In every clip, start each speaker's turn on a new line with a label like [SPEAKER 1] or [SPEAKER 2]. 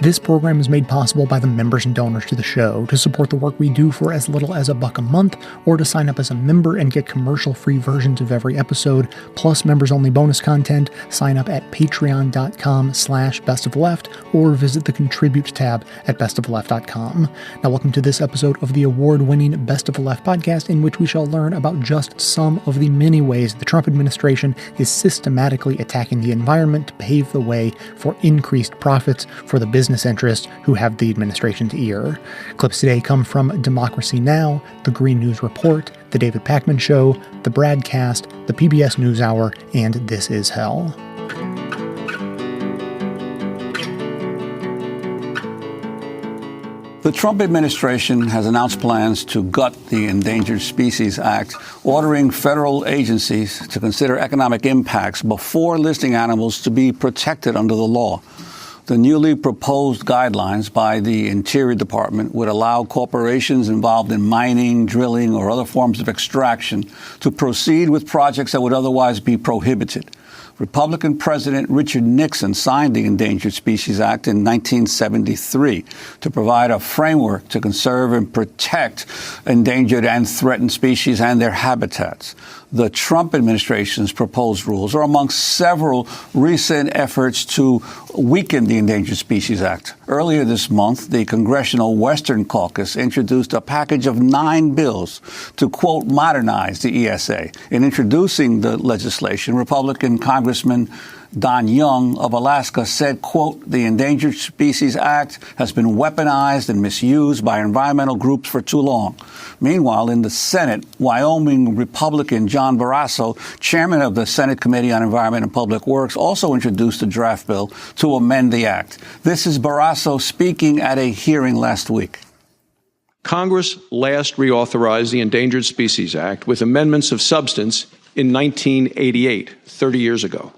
[SPEAKER 1] This program is made possible by the members and donors to the show. To support the work we do for as little as $1 a month, or to sign up as a member and get commercial-free versions of every episode, plus members-only bonus content, sign up at patreon.com/bestofleft, or visit the Contribute tab at bestofleft.com. Now, welcome to this episode of the award-winning Best of the Left podcast, in which we shall learn about just some of the many ways the Trump administration is systematically attacking the environment to pave the way for increased profits for the business interests who have the administration's ear. Clips today come from Democracy Now!, The Green News Report, The David Pakman Show, The Bradcast, The PBS Newshour, and This Is Hell.
[SPEAKER 2] The Trump administration has announced plans to gut the Endangered Species Act, ordering federal agencies to consider economic impacts before listing animals to be protected under the law. The newly proposed guidelines by the Interior Department would allow corporations involved in mining, drilling, or other forms of extraction to proceed with projects that would otherwise be prohibited. Republican President Richard Nixon signed the Endangered Species Act in 1973 to provide a framework to conserve and protect endangered and threatened species and their habitats. The Trump administration's proposed rules are among several recent efforts to weaken the Endangered Species Act. Earlier this month, the Congressional Western Caucus introduced a package of 9 bills to, quote, modernize the ESA. In introducing the legislation, Republican Congressman Don Young of Alaska said, quote, the Endangered Species Act has been weaponized and misused by environmental groups for too long. Meanwhile, in the Senate, Wyoming Republican John Barrasso, chairman of the Senate Committee on Environment and Public Works, also introduced a draft bill to amend the act. This is Barrasso speaking at a hearing last week.
[SPEAKER 3] Congress last reauthorized the Endangered Species Act with amendments of substance in 1988, 30 years ago.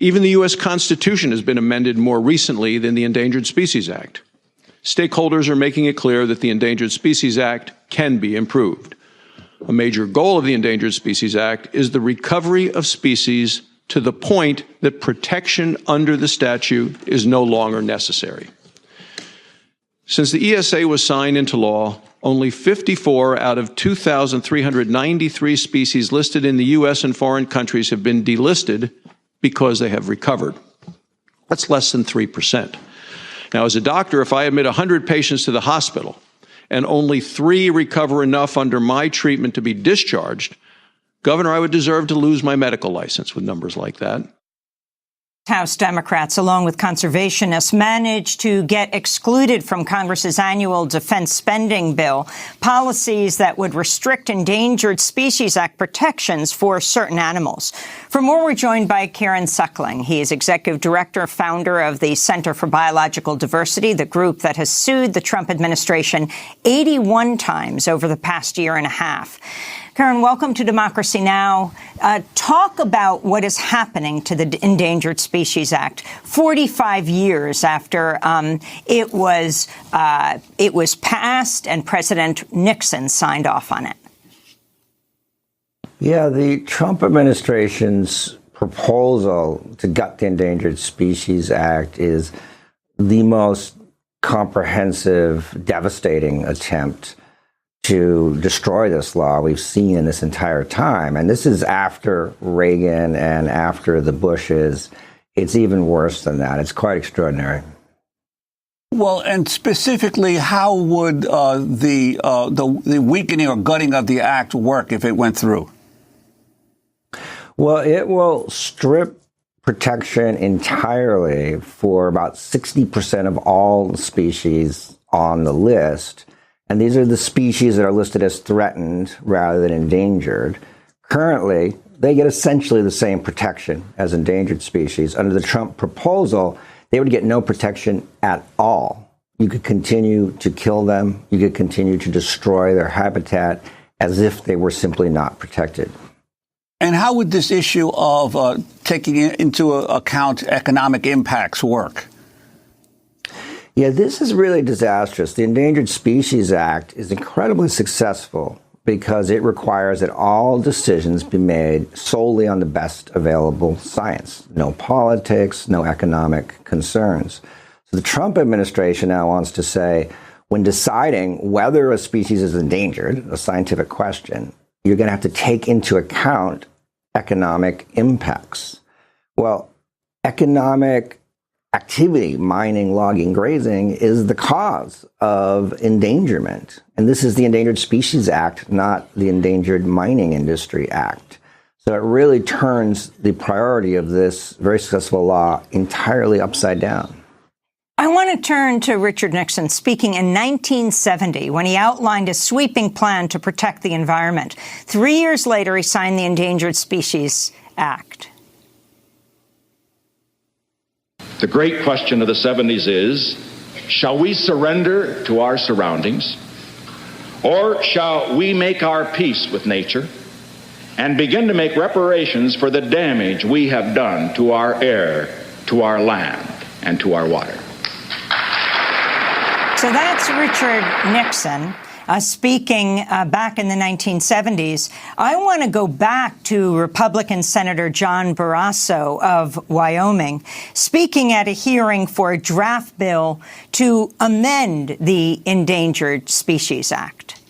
[SPEAKER 3] Even the U.S. Constitution has been amended more recently than the Endangered Species Act. Stakeholders are making it clear that the Endangered Species Act can be improved. A major goal of the Endangered Species Act is the recovery of species to the point that protection under the statute is no longer necessary. Since the ESA was signed into law, only 54 out of 2,393 species listed in the U.S. and foreign countries have been delisted because they have recovered. That's less than 3%. Now, as a doctor, if I admit 100 patients to the hospital and only 3 recover enough under my treatment to be discharged, Governor, I would deserve to lose my medical license with numbers like that.
[SPEAKER 4] House Democrats, along with conservationists, managed to get excluded from Congress's annual defense spending bill policies that would restrict Endangered Species Act protections for certain animals. For more, we're joined by Kieran Suckling. He is executive director, founder of the Center for Biological Diversity, the group that has sued the Trump administration 81 times over the past year and a half. Karen, welcome to Democracy Now! Talk about what is happening to the Endangered Species Act 45 years after it was passed and President Nixon signed off on it.
[SPEAKER 5] Yeah, the Trump administration's proposal to gut the Endangered Species Act is the most comprehensive, devastating attempt to destroy this law we've seen in this entire time. And this is after Reagan and after the Bushes. It's even worse than that. It's quite extraordinary.
[SPEAKER 2] Well, and specifically, how would the weakening or gutting of the act work if it went through?
[SPEAKER 5] Well, it will strip protection entirely for about 60% of all species on the list. And these are the species that are listed as threatened rather than endangered. Currently, they get essentially the same protection as endangered species. Under the Trump proposal, they would get no protection at all. You could continue to kill them. You could continue to destroy their habitat as if they were simply not protected.
[SPEAKER 2] And how would this issue of taking into account economic impacts work?
[SPEAKER 5] Yeah, this is really disastrous. The Endangered Species Act is incredibly successful because it requires that all decisions be made solely on the best available science. No politics, no economic concerns. So the Trump administration now wants to say, when deciding whether a species is endangered, a scientific question, you're going to have to take into account economic impacts. Well, economic activity, mining, logging, grazing, is the cause of endangerment. And this is the Endangered Species Act, not the Endangered Mining Industry Act. So it really turns the priority of this very successful law entirely upside down.
[SPEAKER 4] I want to turn to Richard Nixon speaking in 1970 when he outlined a sweeping plan to protect the environment. 3 years later, he signed the Endangered Species Act.
[SPEAKER 6] The great question of the 70s is, shall we surrender to our surroundings, or shall we make our peace with nature and begin to make reparations for the damage we have done to our air, to our land, and to our water?
[SPEAKER 4] So that's Richard Nixon speaking back in the 1970s. I want to go back to Republican Senator John Barrasso of Wyoming, speaking at a hearing for a draft bill to amend the Endangered Species Act.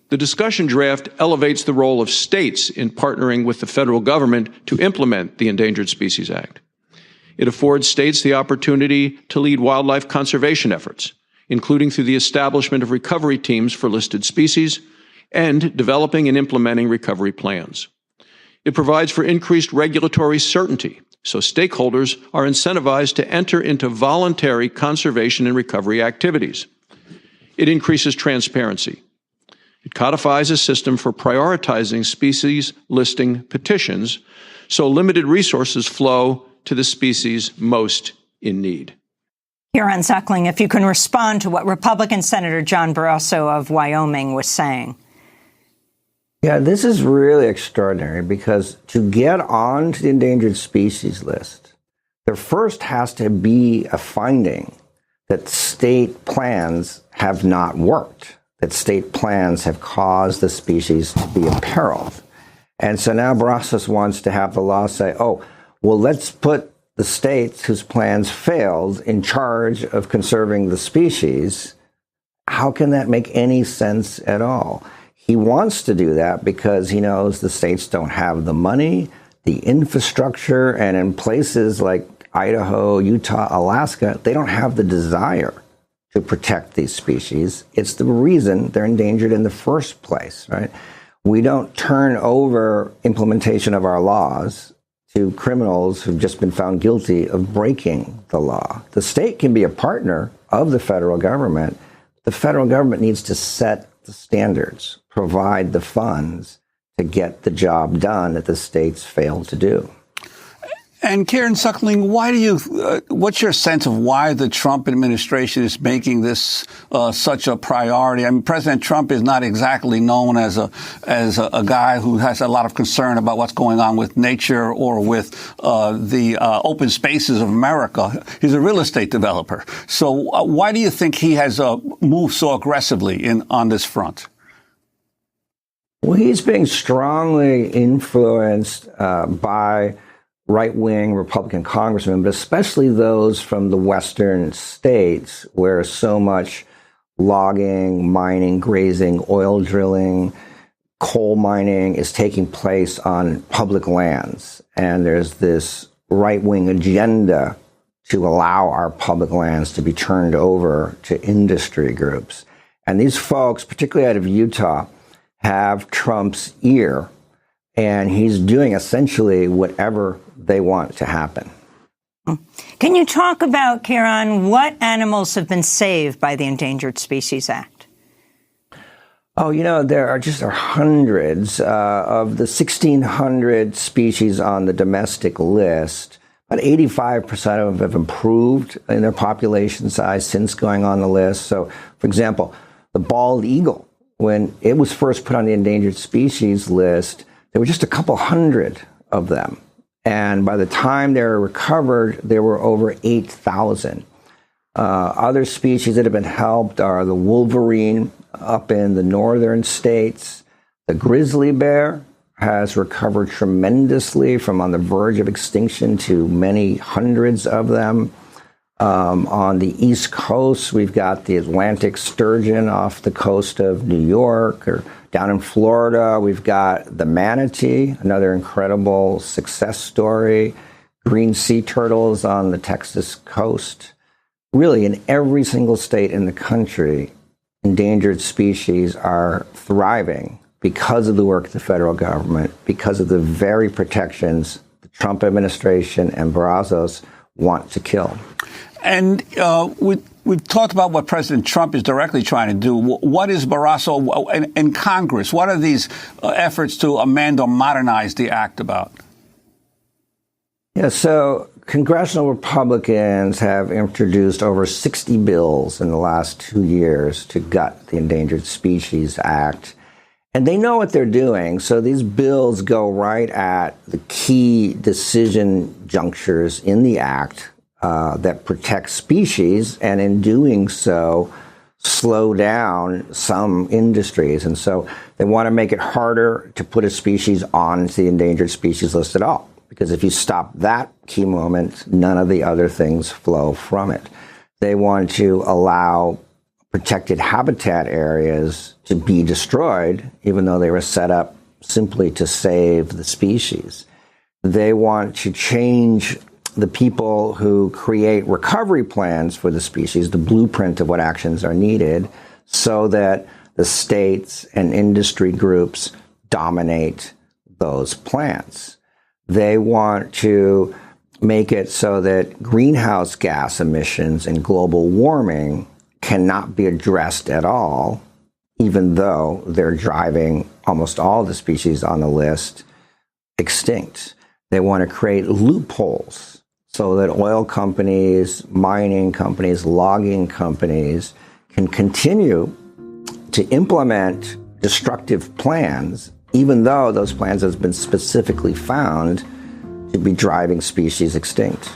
[SPEAKER 3] The discussion draft elevates the role of states in partnering with the federal government to implement the Endangered Species Act. It affords states the opportunity to lead wildlife conservation efforts, including through the establishment of recovery teams for listed species and developing and implementing recovery plans. It provides for increased regulatory certainty, so stakeholders are incentivized to enter into voluntary conservation and recovery activities. It increases transparency. It codifies a system for prioritizing species listing petitions, so limited resources flow to the species most in need.
[SPEAKER 4] Kieran Zuckling, if you can respond to what Republican Senator John Barrasso of Wyoming was saying.
[SPEAKER 5] Yeah, this is really extraordinary because to get onto the endangered species list, there first has to be a finding that state plans have not worked, that state plans have caused the species to be imperiled. And so now Barrasso wants to have the law say, oh, well, let's put the states whose plans failed in charge of conserving the species. How can that make any sense at all? He wants to do that because he knows the states don't have the money, the infrastructure, and in places like Idaho, Utah, Alaska, they don't have the desire to protect these species. It's the reason they're endangered in the first place, right? We don't turn over implementation of our laws to criminals who've just been found guilty of breaking the law. The state can be a partner of the federal government. The federal government needs to set the standards, provide the funds to get the job done that the states failed to do.
[SPEAKER 2] And Kieran Zuckling, what's your sense of why the Trump administration is making this such a priority? I mean, President Trump is not exactly known as a guy who has a lot of concern about what's going on with nature or with the open spaces of America. He's a real estate developer. So why do you think he has moved so aggressively on this front?
[SPEAKER 5] Well, he's being strongly influenced by right-wing Republican congressmen, but especially those from the western states where so much logging, mining, grazing, oil drilling, coal mining is taking place on public lands. And there's this right-wing agenda to allow our public lands to be turned over to industry groups. And these folks, particularly out of Utah, have Trump's ear, and he's doing essentially whatever they want to happen.
[SPEAKER 4] Can you talk about, Kieran, what animals have been saved by the Endangered Species Act?
[SPEAKER 5] Oh, there are hundreds of the 1,600 species on the domestic list. About 85% of them have improved in their population size since going on the list. So, for example, the bald eagle, when it was first put on the endangered species list, there were just a couple hundred of them. And by the time they were recovered, there were over 8,000. Other species that have been helped are the wolverine up in the northern states. The grizzly bear has recovered tremendously from on the verge of extinction to many hundreds of them. On the East Coast, we've got the Atlantic sturgeon off the coast of New York, or down in Florida, we've got the manatee, another incredible success story, green sea turtles on the Texas coast. Really, in every single state in the country, endangered species are thriving because of the work of the federal government, because of the very protections the Trump administration and Brazos want to kill.
[SPEAKER 2] And we've talked about what President Trump is directly trying to do. What is Barrasso in Congress? What are these efforts to amend or modernize the act about?
[SPEAKER 5] Yeah, so congressional Republicans have introduced over 60 bills in the last 2 years to gut the Endangered Species Act. And they know what they're doing, so these bills go right at the key decision junctures in the act that protect species, and in doing so, slow down some industries. And so they want to make it harder to put a species on the endangered species list at all. Because if you stop that key moment, none of the other things flow from it. They want to allow protected habitat areas to be destroyed, even though they were set up simply to save the species. They want to change the people who create recovery plans for the species, the blueprint of what actions are needed, so that the states and industry groups dominate those plans. They want to make it so that greenhouse gas emissions and global warming cannot be addressed at all, even though they're driving almost all the species on the list extinct. They want to create loopholes so that oil companies, mining companies, logging companies can continue to implement destructive plans, even though those plans have been specifically found to be driving species extinct.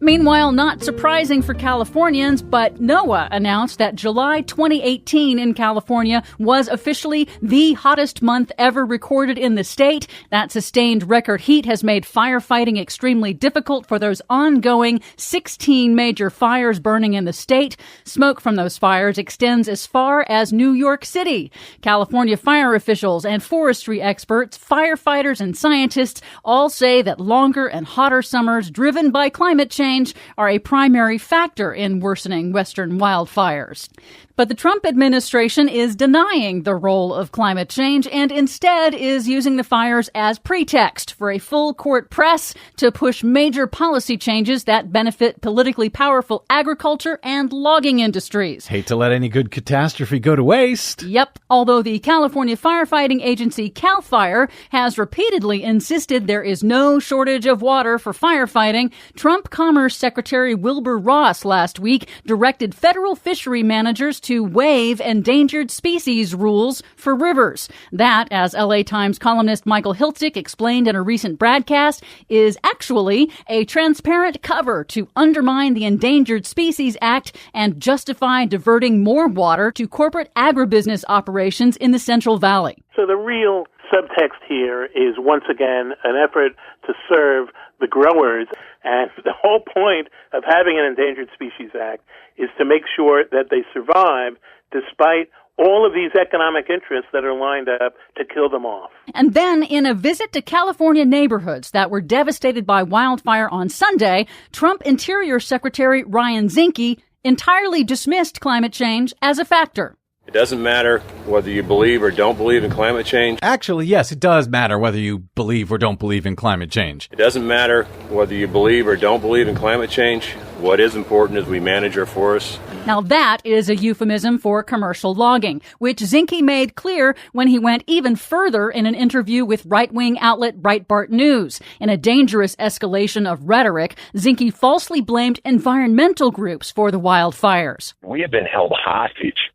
[SPEAKER 7] Meanwhile, not surprising for Californians, but NOAA announced that July 2018 in California was officially the hottest month ever recorded in the state. That sustained record heat has made firefighting extremely difficult for those ongoing 16 major fires burning in the state. Smoke from those fires extends as far as New York City. California fire officials and forestry experts, firefighters and scientists all say that longer and hotter summers driven by climate change are a primary factor in worsening Western wildfires. But the Trump administration is denying the role of climate change and instead is using the fires as pretext for a full court press to push major policy changes that benefit politically powerful agriculture and logging industries.
[SPEAKER 8] Hate to let any good catastrophe go to waste.
[SPEAKER 7] Yep. Although the California firefighting agency CAL FIRE has repeatedly insisted there is no shortage of water for firefighting, Trump Commerce Secretary Wilbur Ross last week directed federal fishery managers to waive endangered species rules for rivers. That, as LA Times columnist Michael Hiltzik explained in a recent Bradcast, is actually a transparent cover to undermine the Endangered Species Act and justify diverting more water to corporate agribusiness operations in the Central Valley.
[SPEAKER 9] So the real subtext here is, once again, an effort to serve the growers. And the whole point of having an Endangered Species Act is to make sure that they survive despite all of these economic interests that are lined up to kill them off.
[SPEAKER 7] And then, in a visit to California neighborhoods that were devastated by wildfire on Sunday, Trump Interior Secretary Ryan Zinke entirely dismissed climate change as a factor.
[SPEAKER 10] It doesn't matter whether you believe or don't believe in climate change.
[SPEAKER 8] Actually, yes, it does matter whether you believe or don't believe in climate change.
[SPEAKER 10] It doesn't matter whether you believe or don't believe in climate change. What is important is we manage our forests.
[SPEAKER 7] Now that is a euphemism for commercial logging, which Zinke made clear when he went even further in an interview with right-wing outlet Breitbart News. In a dangerous escalation of rhetoric, Zinke falsely blamed environmental groups for the wildfires.
[SPEAKER 11] We have been held hostage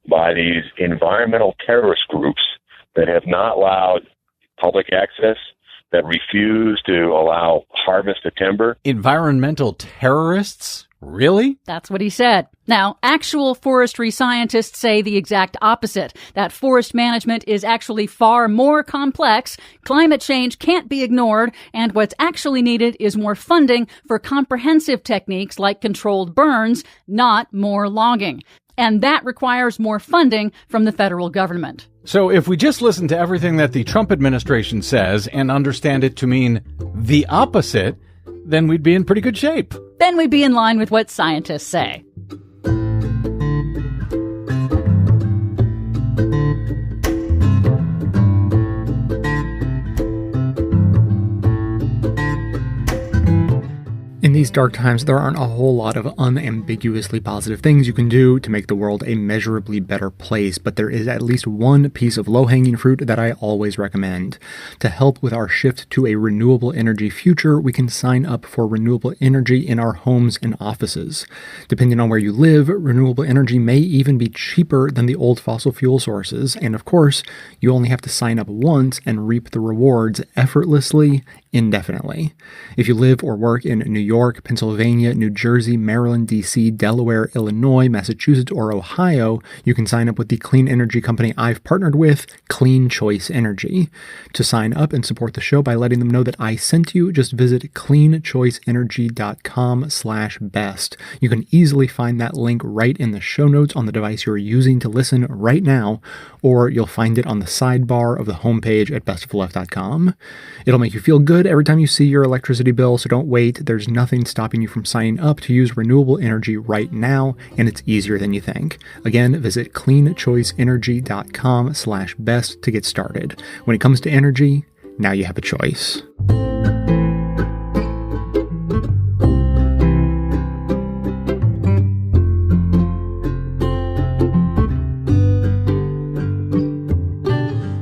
[SPEAKER 11] by these environmental terrorist groups that have not allowed public access, that refuse to allow harvest of timber.
[SPEAKER 8] Environmental terrorists? Really?
[SPEAKER 7] That's what he said. Now, actual forestry scientists say the exact opposite, that forest management is actually far more complex, climate change can't be ignored, and what's actually needed is more funding for comprehensive techniques like controlled burns, not more logging. And that requires more funding from the federal government.
[SPEAKER 8] So if we just listen to everything that the Trump administration says and understand it to mean the opposite, then we'd be in pretty good shape.
[SPEAKER 7] Then we'd be in line with what scientists say.
[SPEAKER 1] In these dark times, there aren't a whole lot of unambiguously positive things you can do to make the world a measurably better place, but there is at least one piece of low-hanging fruit that I always recommend. To help with our shift to a renewable energy future, we can sign up for renewable energy in our homes and offices. Depending on where you live, renewable energy may even be cheaper than the old fossil fuel sources, and of course, you only have to sign up once and reap the rewards effortlessly, indefinitely. If you live or work in New York, Pennsylvania, New Jersey, Maryland, D.C., Delaware, Illinois, Massachusetts, or Ohio, you can sign up with the clean energy company I've partnered with, Clean Choice Energy. To sign up and support the show by letting them know that I sent you, just visit cleanchoiceenergy.com/best. You can easily find that link right in the show notes on the device you're using to listen right now, or you'll find it on the sidebar of the homepage at bestofleft.com. It'll make you feel good every time you see your electricity bill, so don't wait. There's nothing stopping you from signing up to use renewable energy right now, and it's easier than you think. Again, visit cleanchoiceenergy.com/best to get started. When it comes to energy, now you have a choice.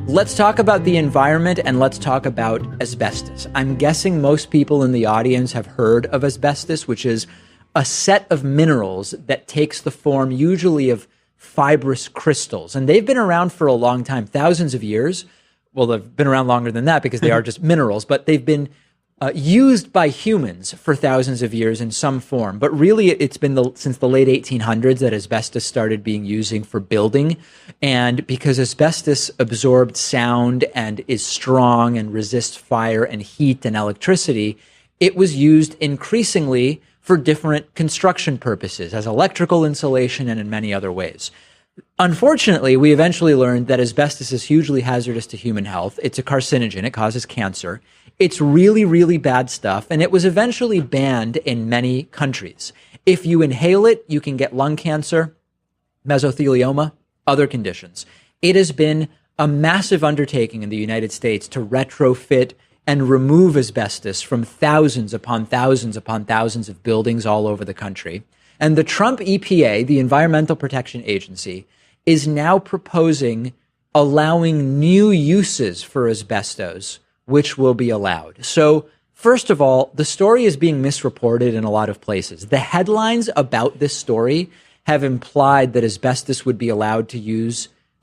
[SPEAKER 12] Let's talk about the environment and let's talk about asbestos. I'm guessing most people in the audience have heard of asbestos, which is a set of minerals that takes the form usually of fibrous crystals. And they've been around for a long time, thousands of years. Well, they've been around longer than that because they are just minerals, but they've been used by humans for thousands of years in some form. But really, it's been since the late 1800s that asbestos started being used for building. And because asbestos absorbed sound and is strong and resists fire and heat and electricity, it was used increasingly for different construction purposes, as electrical insulation and in many other ways. Unfortunately, we eventually learned that asbestos is hugely hazardous to human health. It's a carcinogen. It causes cancer. It's really, really bad stuff, and it was eventually banned in many countries. If you inhale it, you can get lung cancer, mesothelioma, other conditions. It has been a massive undertaking in the United States to retrofit and remove asbestos from thousands upon thousands upon thousands of buildings all over the country. And the Trump EPA, the Environmental Protection Agency, is now proposing allowing new uses for asbestos, which will be allowed. So, first of all, the story is being misreported in a lot of places. The headlines about this story have implied that asbestos would be allowed to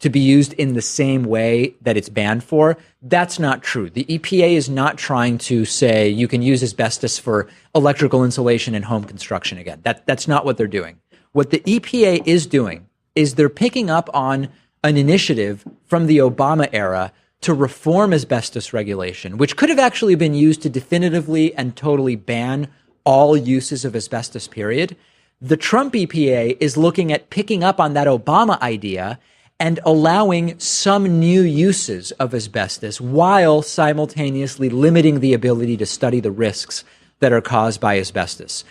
[SPEAKER 12] be used in the same way that it's banned for. That's not true. The EPA is not trying to say you can use asbestos for electrical insulation and home construction again. That's not what they're doing. What the EPA is doing is they're picking up on an initiative from the Obama era to reform asbestos regulation, which could have actually been used to definitively and totally ban all uses of asbestos, period. The Trump EPA is looking at picking up on that Obama idea and allowing some new uses of asbestos while simultaneously limiting the ability to study the risks that are caused by asbestos.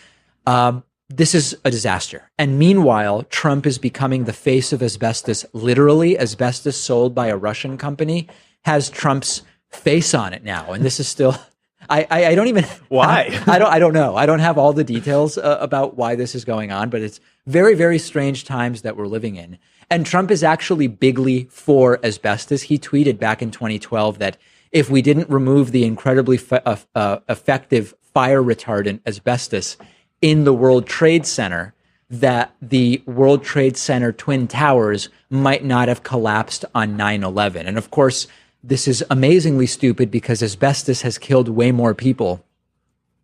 [SPEAKER 12] This is a disaster. And meanwhile, Trump is becoming the face of asbestos. Literally, asbestos sold by a Russian company has Trump's face on it now. And this is still, I don't even
[SPEAKER 13] why.
[SPEAKER 12] I don't know. I don't have all the details about why this is going on, but it's very, very strange times that we're living in. And Trump is actually bigly for asbestos. He tweeted back in 2012 that if we didn't remove the incredibly effective fire retardant asbestos in the World Trade Center, that the World Trade Center Twin Towers might not have collapsed on 9/11. And of course, this is amazingly stupid because asbestos has killed way more people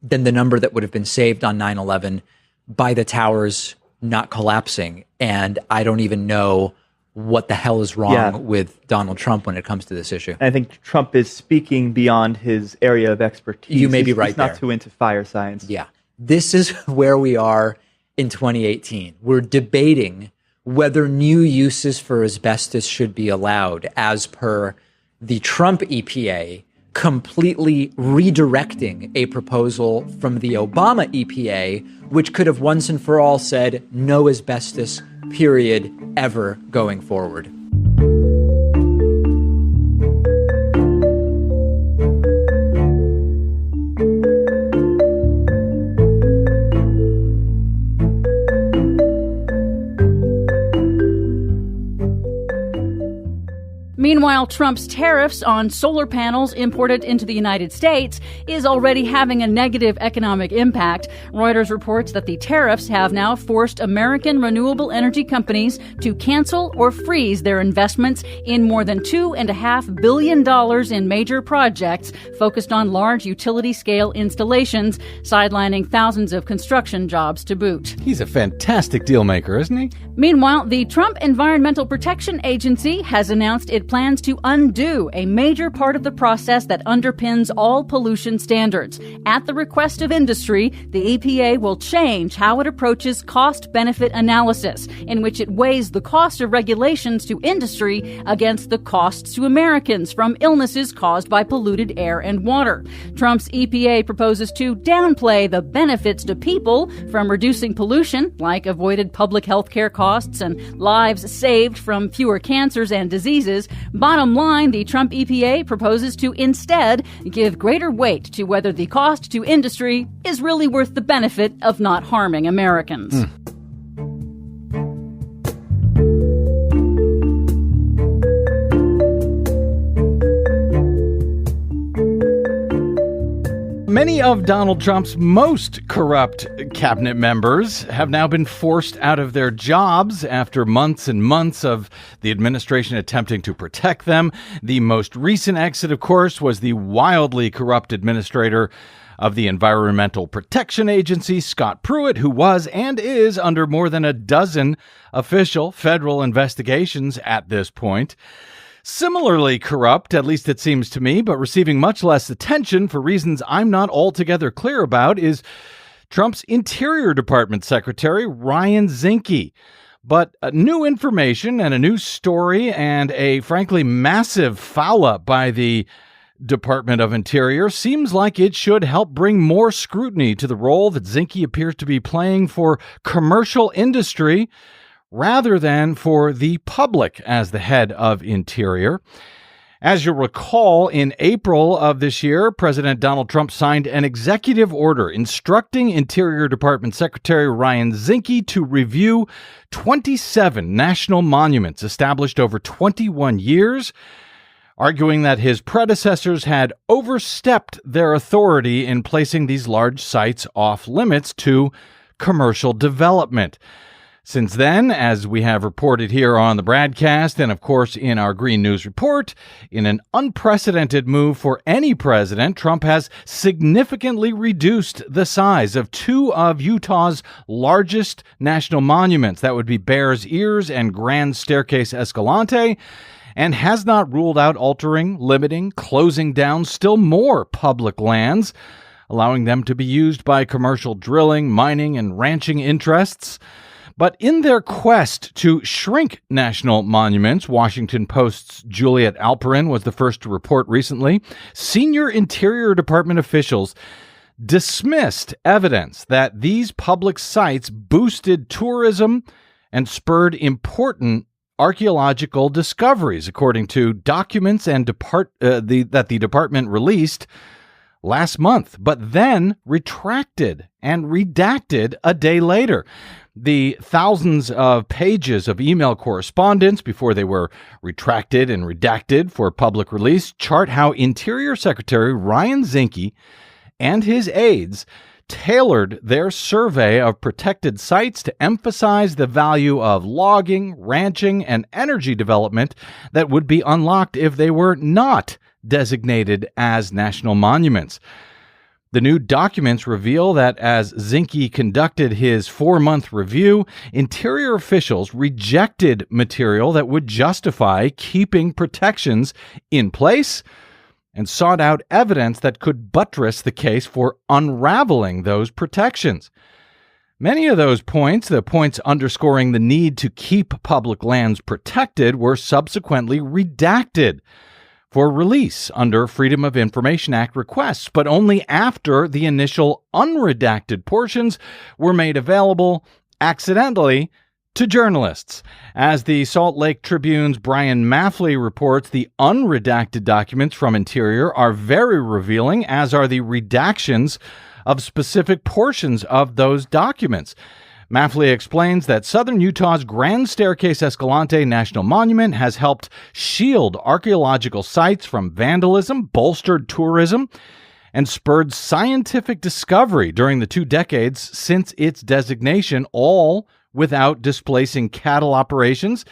[SPEAKER 12] than the number that would have been saved on 9/11 by the towers not collapsing. And I don't even know what the hell is wrong with Donald Trump when it comes to this issue.
[SPEAKER 13] I think Trump is speaking beyond his area of expertise.
[SPEAKER 12] You may be right
[SPEAKER 13] He's not
[SPEAKER 12] there.
[SPEAKER 13] too into fire science.
[SPEAKER 12] Yeah. This is where we are in 2018. We're debating whether new uses for asbestos should be allowed as per the Trump EPA completely redirecting a proposal from the Obama EPA, which could have once and for all said no asbestos, period, ever going forward.
[SPEAKER 7] Meanwhile, Trump's tariffs on solar panels imported into the United States is already having a negative economic impact. Reuters reports that the tariffs have now forced American renewable energy companies to cancel or freeze their investments in more than $2.5 billion in major projects focused on large utility-scale installations, sidelining thousands of construction jobs to boot.
[SPEAKER 8] He's a fantastic deal maker, isn't he?
[SPEAKER 7] Meanwhile, the Trump Environmental Protection Agency has announced it plans to undo a major part of the process that underpins all pollution standards. At the request of industry, the EPA will change how it approaches cost-benefit analysis, in which it weighs the cost of regulations to industry against the costs to Americans from illnesses caused by polluted air and water. Trump's EPA proposes to downplay the benefits to people from reducing pollution, like avoided public health care costs and lives saved from fewer cancers and diseases. Bottom line, the Trump EPA proposes to instead give greater weight to whether the cost to industry is really worth the benefit of not harming Americans.
[SPEAKER 8] Many of Donald Trump's most corrupt cabinet members have now been forced out of their jobs after months and months of the administration attempting to protect them. The most recent exit, of course, was the wildly corrupt administrator of the Environmental Protection Agency, Scott Pruitt, who was and is under more than a dozen official federal investigations at this point. Similarly corrupt, at least it seems to me, but receiving much less attention for reasons I'm not altogether clear about, is Trump's Interior Department Secretary, Ryan Zinke. But new information and a new story and a frankly massive foul-up by the Department of Interior seems like it should help bring more scrutiny to the role that Zinke appears to be playing for commercial industry rather than for the public as the head of Interior. As you'll recall, in April of this year, President Donald Trump signed an executive order instructing Interior Department Secretary Ryan Zinke to review 27 national monuments established over 21 years, arguing that his predecessors had overstepped their authority in placing these large sites off limits to commercial development. Since then, as we have reported here on the Bradcast and, of course, in our Green News Report, in an unprecedented move for any president, Trump has significantly reduced the size of two of Utah's largest national monuments. That would be Bears Ears and Grand Staircase Escalante, and has not ruled out altering, limiting, closing down still more public lands, allowing them to be used by commercial drilling, mining, and ranching interests. But in their quest to shrink national monuments, Washington Post's Juliet Alperin was the first to report recently, senior Interior Department officials dismissed evidence that these public sites boosted tourism and spurred important archaeological discoveries, according to documents and that the department released last month, but then retracted and redacted a day later. The thousands of pages of email correspondence before they were retracted and redacted for public release chart how Interior Secretary Ryan Zinke and his aides tailored their survey of protected sites to emphasize the value of logging, ranching, and energy development that would be unlocked if they were not designated as national monuments. The new documents reveal that as Zinke conducted his 4-month review, Interior officials rejected material that would justify keeping protections in place and sought out evidence that could buttress the case for unraveling those protections. Many of those points, the points underscoring the need to keep public lands protected, were subsequently redacted for release under Freedom of Information Act requests, but only after the initial unredacted portions were made available accidentally to journalists. As the Salt Lake Tribune's Brian Maffley reports, the unredacted documents from Interior are very revealing, as are the redactions of specific portions of those documents. Maffley explains that southern Utah's Grand Staircase Escalante National Monument has helped shield archaeological sites from vandalism, bolstered tourism, and spurred scientific discovery during the 2 decades since its designation, all without displacing cattle operations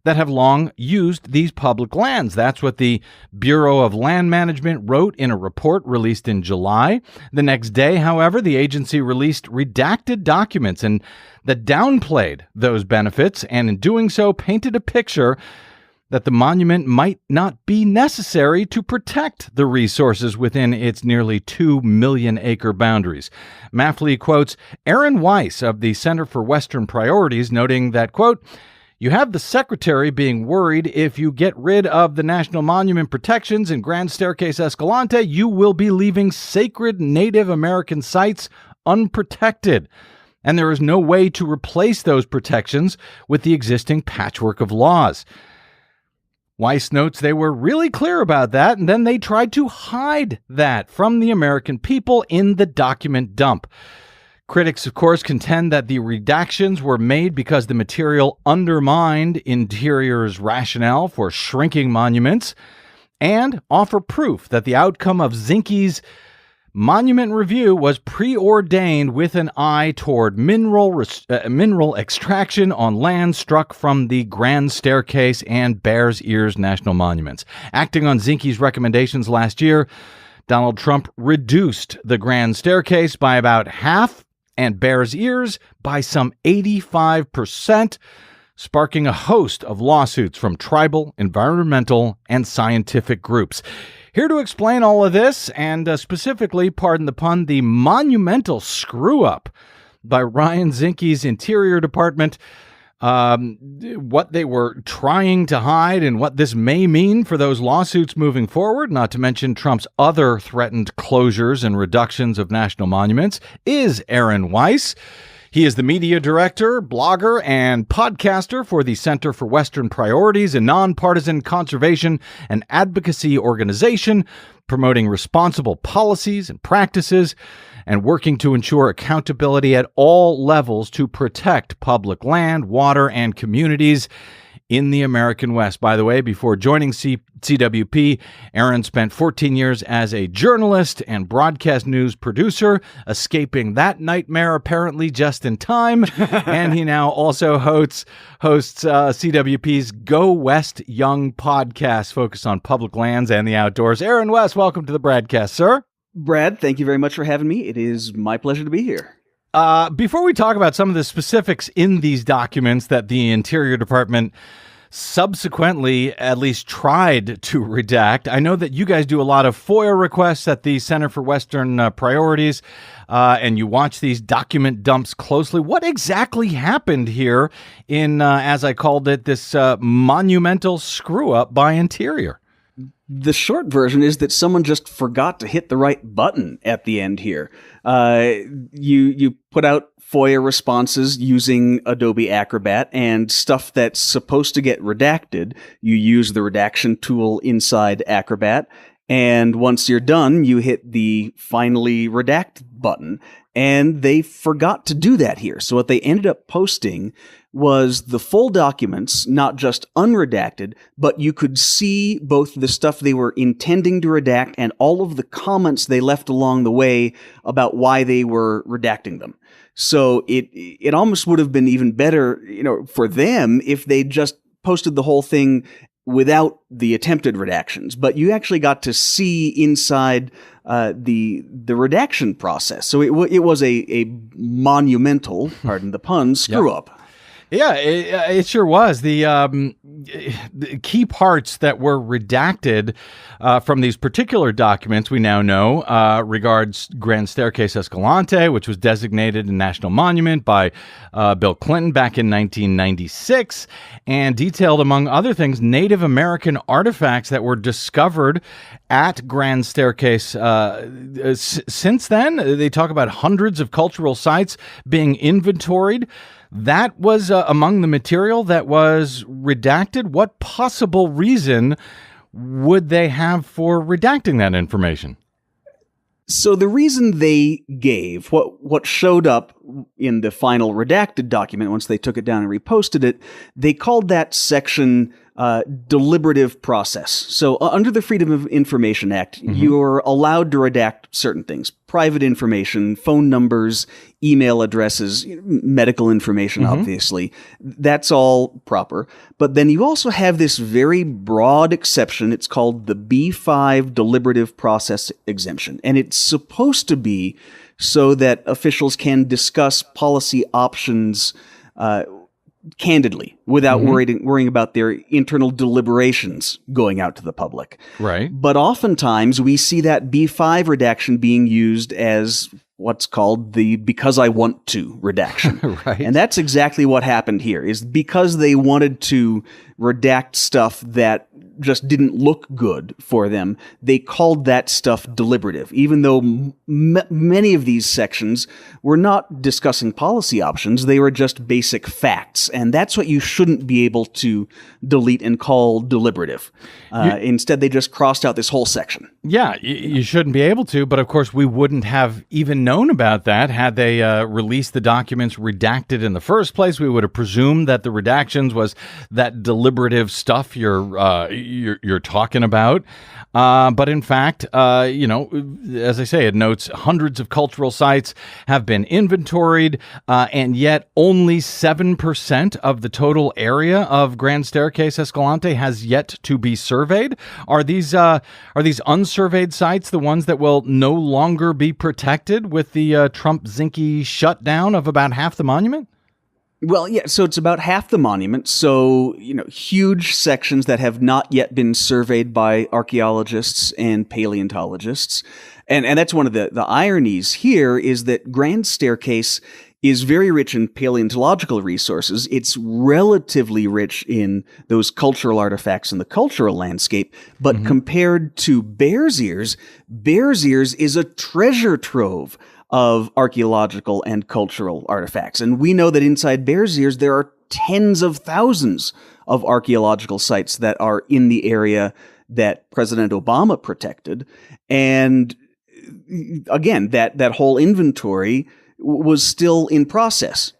[SPEAKER 8] that have long used these public lands. That's what the Bureau of Land Management wrote in a report released in July. The next day, however, the agency released redacted documents and that downplayed those benefits, and in doing so painted a picture that the monument might not be necessary to protect the resources within its nearly 2 million acre boundaries. Maffley quotes Aaron Weiss of the Center for Western Priorities, noting that, quote, "You have the secretary being worried if you get rid of the national monument protections in Grand Staircase Escalante, you will be leaving sacred Native American sites unprotected. And there is no way to replace those protections with the existing patchwork of laws." Weiss notes they were really clear about that, and then they tried to hide that from the American people in the document dump. Critics, of course, contend that the redactions were made because the material undermined Interior's rationale for shrinking monuments, and offer proof that the outcome of Zinke's monument review was preordained with an eye toward mineral extraction on land struck from the Grand Staircase and Bears Ears national monuments. Acting on Zinke's recommendations last year, Donald Trump reduced the Grand Staircase by about half and Bears Ears by some 85%, sparking a host of lawsuits from tribal, environmental, and scientific groups. Here to explain all of this, and specifically, pardon the pun, the monumental screw-up by Ryan Zinke's Interior Department, what they were trying to hide and what this may mean for those lawsuits moving forward, not to mention Trump's other threatened closures and reductions of national monuments, is Aaron Weiss. He is the media director, blogger, and podcaster for the Center for Western Priorities, a nonpartisan conservation and advocacy organization promoting responsible policies and practices and working to ensure accountability at all levels to protect public land, water, and communities in the American West. By the way, before joining CWP, Aaron spent 14 years as a journalist and broadcast news producer, escaping that nightmare apparently just in time. And he now also hosts CWP's Go West Young podcast, focused on public lands and the outdoors. Aaron West, welcome to the Bradcast, sir.
[SPEAKER 14] Brad, thank you very much for having me. It is my pleasure to be here.
[SPEAKER 8] Before we talk about some of the specifics in these documents that the Interior Department subsequently at least tried to redact, I know that you guys do a lot of FOIA requests at the Center for Western Priorities, and you watch these document dumps closely. What exactly happened here in, as I called it, this monumental screw-up by Interior?
[SPEAKER 14] The short version is that someone just forgot to hit the right button at the end here. You put out FOIA responses using Adobe Acrobat, and stuff that's supposed to get redacted, you use the redaction tool inside Acrobat, And once you're done, you hit the finally redact button. And they forgot to do that here. So what they ended up posting was the full documents, not just unredacted, but you could see both the stuff they were intending to redact and all of the comments they left along the way about why they were redacting them. So it almost would have been even better, for them if they just posted the whole thing without the attempted redactions. But you actually got to see inside the redaction process. So it was a monumental, pardon the pun, screw up.
[SPEAKER 8] Yeah, it sure was. The key parts that were redacted from these particular documents, we now know, regards Grand Staircase Escalante, which was designated a national monument by Bill Clinton back in 1996, and detailed, among other things, Native American artifacts that were discovered at Grand Staircase. Since then, they talk about hundreds of cultural sites being inventoried. That was among the material that was redacted. What possible reason would they have for redacting that information?
[SPEAKER 14] So the reason they gave, what showed up in the final redacted document once they took it down and reposted it, they called that section deliberative process. So under the Freedom of Information Act, you're allowed to redact certain things: private information, phone numbers, email addresses, medical information, obviously. That's all proper. But then you also have this very broad exception. It's called the B5 deliberative process exemption. And it's supposed to be so that officials can discuss policy options candidly, without worrying about their internal deliberations going out to the public.
[SPEAKER 8] Right.
[SPEAKER 14] But oftentimes we see that B5 redaction being used as what's called the because I want to redaction.
[SPEAKER 8] Right.
[SPEAKER 14] And that's exactly what happened here, is because they wanted to redact stuff that just didn't look good for them, they called that stuff deliberative, even though many of these sections were not discussing policy options, they were just basic facts. And that's what you shouldn't be able to delete and call deliberative. Instead, they just crossed out this whole section.
[SPEAKER 8] Yeah, you shouldn't be able to, but of course we wouldn't have even known about that had they released the documents redacted in the first place. We would have presumed that the redactions was that deliberative stuff you're talking about. But in fact, as I say, it notes hundreds of cultural sites have been inventoried, and yet only 7% of the total area of Grand Staircase Escalante has yet to be surveyed. Are these unsurveyed sites the ones that will no longer be protected with the Trump-Zinke shutdown of about half the monument?
[SPEAKER 14] Well, yeah, so it's about half the monument. So, huge sections that have not yet been surveyed by archaeologists and paleontologists. And that's one of the ironies here, is that Grand Staircase is very rich in paleontological resources. It's relatively rich in those cultural artifacts in the cultural landscape. But compared to Bears Ears is a treasure trove of archaeological and cultural artifacts. And we know that inside Bears Ears, there are tens of thousands of archaeological sites that are in the area that President Obama protected. And again, that whole inventory was still in process.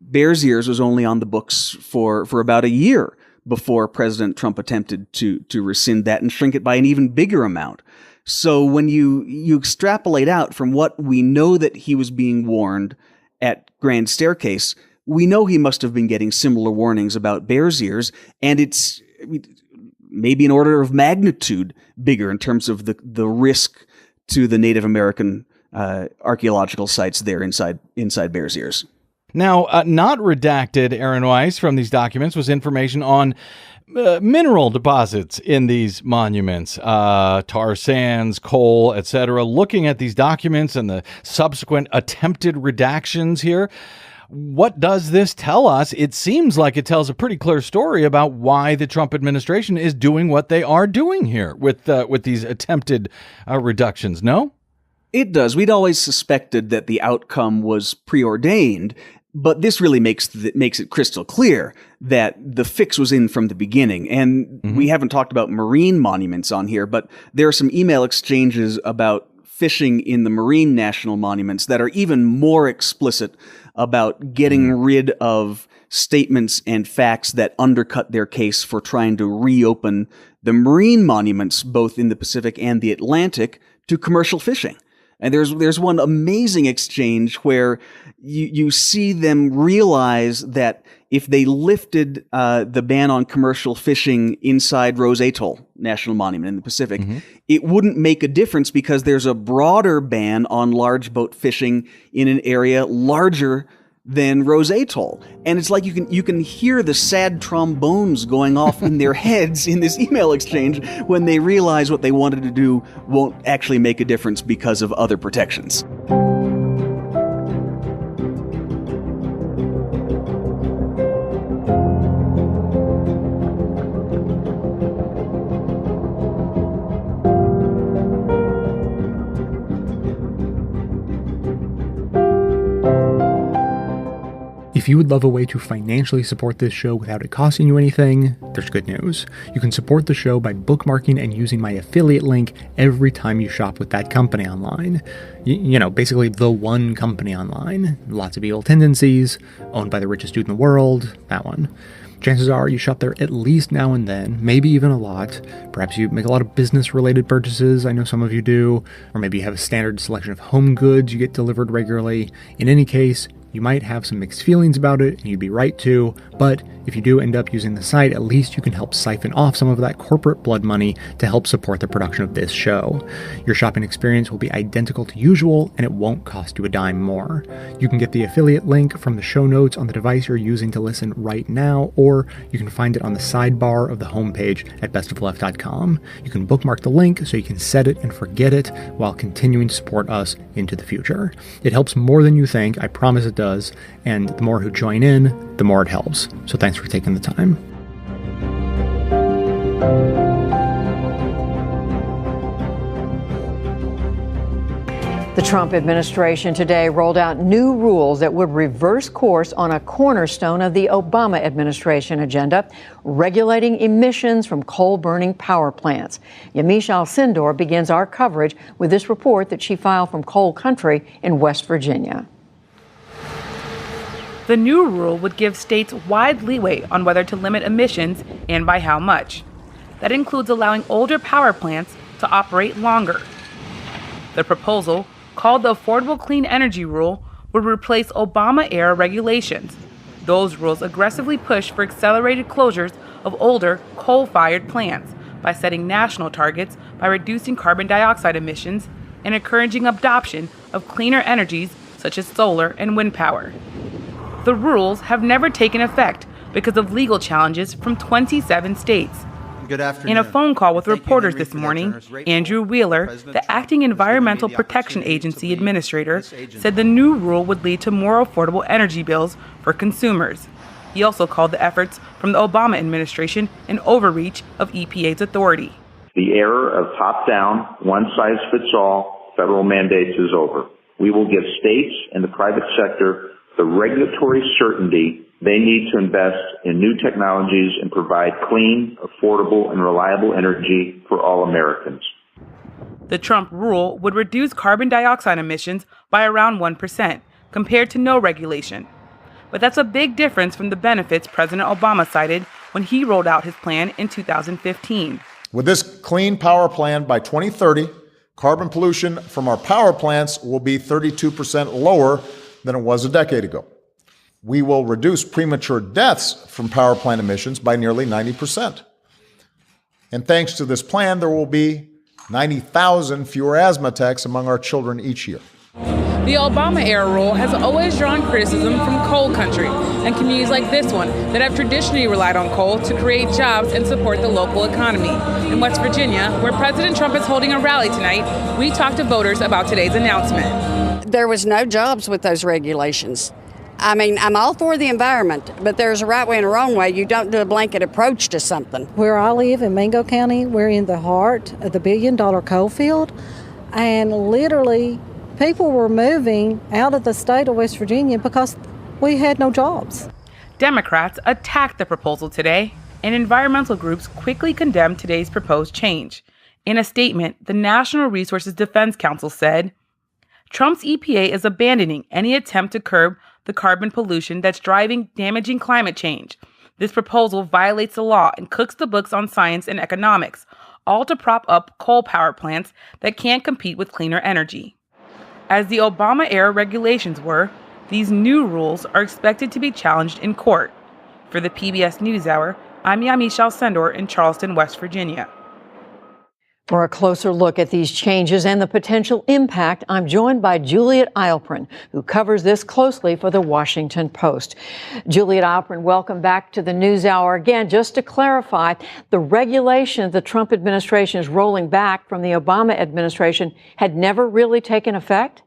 [SPEAKER 14] Bears Ears was only on the books for about a year before President Trump attempted to rescind that and shrink it by an even bigger amount. So when you extrapolate out from what we know that he was being warned at Grand Staircase, we know he must have been getting similar warnings about Bears Ears, and it's maybe an order of magnitude bigger in terms of the risk to the Native American archaeological sites there inside Bears Ears.
[SPEAKER 8] Now, not redacted, Aaron Weiss, from these documents was information on mineral deposits in these monuments, tar sands, coal, etc. Looking at these documents and the subsequent attempted redactions here, what does this tell us? It seems like it tells a pretty clear story about why the Trump administration is doing what they are doing here with these attempted reductions, no?
[SPEAKER 14] It does. We'd always suspected that the outcome was preordained, But this really makes it crystal clear that the fix was in from the beginning. And we haven't talked about marine monuments on here, but there are some email exchanges about fishing in the marine national monuments that are even more explicit about getting rid of statements and facts that undercut their case for trying to reopen the marine monuments, both in the Pacific and the Atlantic, to commercial fishing. And there's one amazing exchange where you see them realize that if they lifted the ban on commercial fishing inside Rose Atoll National Monument in the Pacific, it wouldn't make a difference because there's a broader ban on large boat fishing in an area larger than Rose Atoll. And it's like you can hear the sad trombones going off in their heads in this email exchange when they realize what they wanted to do won't actually make a difference because of other protections.
[SPEAKER 1] If you would love a way to financially support this show without it costing you anything, there's good news. You can support the show by bookmarking and using my affiliate link every time you shop with that company online. You know, basically the one company online. Lots of evil tendencies, owned by the richest dude in the world, that one. Chances are you shop there at least now and then, maybe even a lot. Perhaps you make a lot of business-related purchases, I know some of you do. Or maybe you have a standard selection of home goods you get delivered regularly. In any case, you might have some mixed feelings about it, and you'd be right to, but if you do end up using the site, at least you can help siphon off some of that corporate blood money to help support the production of this show. Your shopping experience will be identical to usual, and it won't cost you a dime more. You can get the affiliate link from the show notes on the device you're using to listen right now, or you can find it on the sidebar of the homepage at bestofleft.com. You can bookmark the link so you can set it and forget it while continuing to support us into the future. It helps more than you think, I promise it does, and the more who join in, the more it helps. So thanks for taking the time.
[SPEAKER 15] The Trump administration today rolled out new rules that would reverse course on a cornerstone of the Obama administration agenda, regulating emissions from coal-burning power plants. Yamiche Alcindor begins our coverage with this report that she filed from Coal Country in West Virginia.
[SPEAKER 16] The new rule would give states wide leeway on whether to limit emissions and by how much. That includes allowing older power plants to operate longer. The proposal, called the Affordable Clean Energy Rule, would replace Obama-era regulations. Those rules aggressively push for accelerated closures of older coal-fired plants by setting national targets by reducing carbon dioxide emissions and encouraging adoption of cleaner energies such as solar and wind power. The rules have never taken effect because of legal challenges from 27 states.
[SPEAKER 17] Good afternoon.
[SPEAKER 16] In a phone call with reporters this morning, Andrew Wheeler, the acting Environmental Protection Agency administrator, said the new rule would lead to more affordable energy bills for consumers. He also called the efforts from the Obama administration an overreach of EPA's authority.
[SPEAKER 18] The era of top-down, one-size-fits-all federal mandates is over. We will give states and the private sector the regulatory certainty they need to invest in new technologies and provide clean, affordable, and reliable energy for all Americans.
[SPEAKER 16] The Trump rule would reduce carbon dioxide emissions by around 1%, compared to no regulation. But that's a big difference from the benefits President Obama cited when he rolled out his plan in 2015.
[SPEAKER 19] With this clean power plan by 2030, carbon pollution from our power plants will be 32% lower than it was a decade ago. We will reduce premature deaths from power plant emissions by nearly 90%. And thanks to this plan, there will be 90,000 fewer asthma attacks among our children each year.
[SPEAKER 16] The Obama-era rule has always drawn criticism from coal country and communities like this one that have traditionally relied on coal to create jobs and support the local economy. In West Virginia, where President Trump is holding a rally tonight, we talked to voters about today's announcement.
[SPEAKER 20] There was no jobs with those regulations. I mean, I'm all for the environment, but there's a right way and a wrong way. You don't do a blanket approach to something.
[SPEAKER 21] Where I live in Mingo County, we're in the heart of the billion-dollar coal field, and literally people were moving out of the state of West Virginia because we had no jobs.
[SPEAKER 16] Democrats attacked the proposal today, and environmental groups quickly condemned today's proposed change. In a statement, the National Resources Defense Council said, Trump's EPA is abandoning any attempt to curb the carbon pollution that's driving damaging climate change. This proposal violates the law and cooks the books on science and economics, all to prop up coal power plants that can't compete with cleaner energy. As the Obama-era regulations were, these new rules are expected to be challenged in court. For the PBS Newshour, I'm Yami Shalsendor in Charleston, West Virginia.
[SPEAKER 15] For a closer look at these changes and the potential impact, I'm joined by Juliet Eilprin, who covers this closely for the Washington Post. Juliet Eilprin, welcome back to the NewsHour. Again, just to clarify, the regulations the Trump administration is rolling back from the Obama administration had never really taken effect?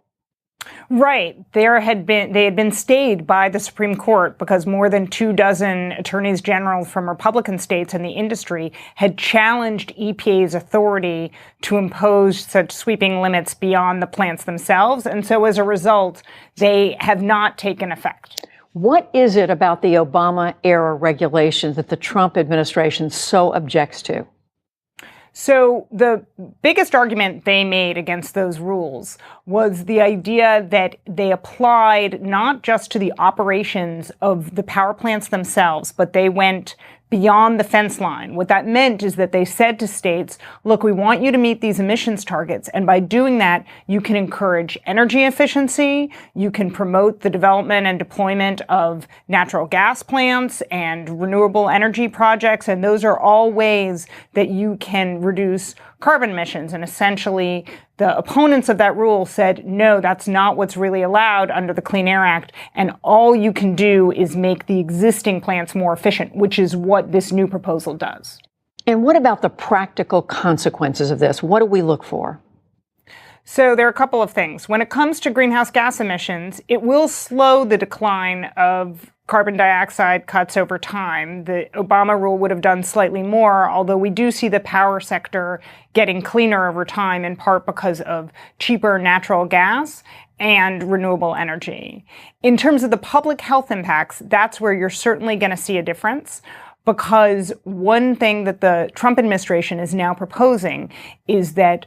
[SPEAKER 4] Right. They had been stayed by the Supreme Court because more than 24 attorneys general from Republican states and the industry had challenged EPA's authority to impose such sweeping limits beyond the plants themselves. And so as a result, they have not taken effect.
[SPEAKER 15] What is it about the Obama-era regulations that the Trump administration so objects to?
[SPEAKER 4] So the biggest argument they made against those rules was the idea that they applied not just to the operations of the power plants themselves, but they went beyond the fence line. What that meant is that they said to states, look, we want you to meet these emissions targets. And by doing that, you can encourage energy efficiency. You can promote the development and deployment of natural gas plants and renewable energy projects. And those are all ways that you can reduce carbon emissions. And essentially, the opponents of that rule said, no, that's not what's really allowed under the Clean Air Act. And all you can do is make the existing plants more efficient, which is what this new proposal does.
[SPEAKER 15] And what about the practical consequences of this? What do we look for?
[SPEAKER 4] So there are a couple of things. When it comes to greenhouse gas emissions, it will slow the decline of carbon dioxide cuts over time. The Obama rule would have done slightly more, although we do see the power sector getting cleaner over time, in part because of cheaper natural gas and renewable energy. In terms of the public health impacts, that's where you're certainly going to see a difference. Because one thing that the Trump administration is now proposing is that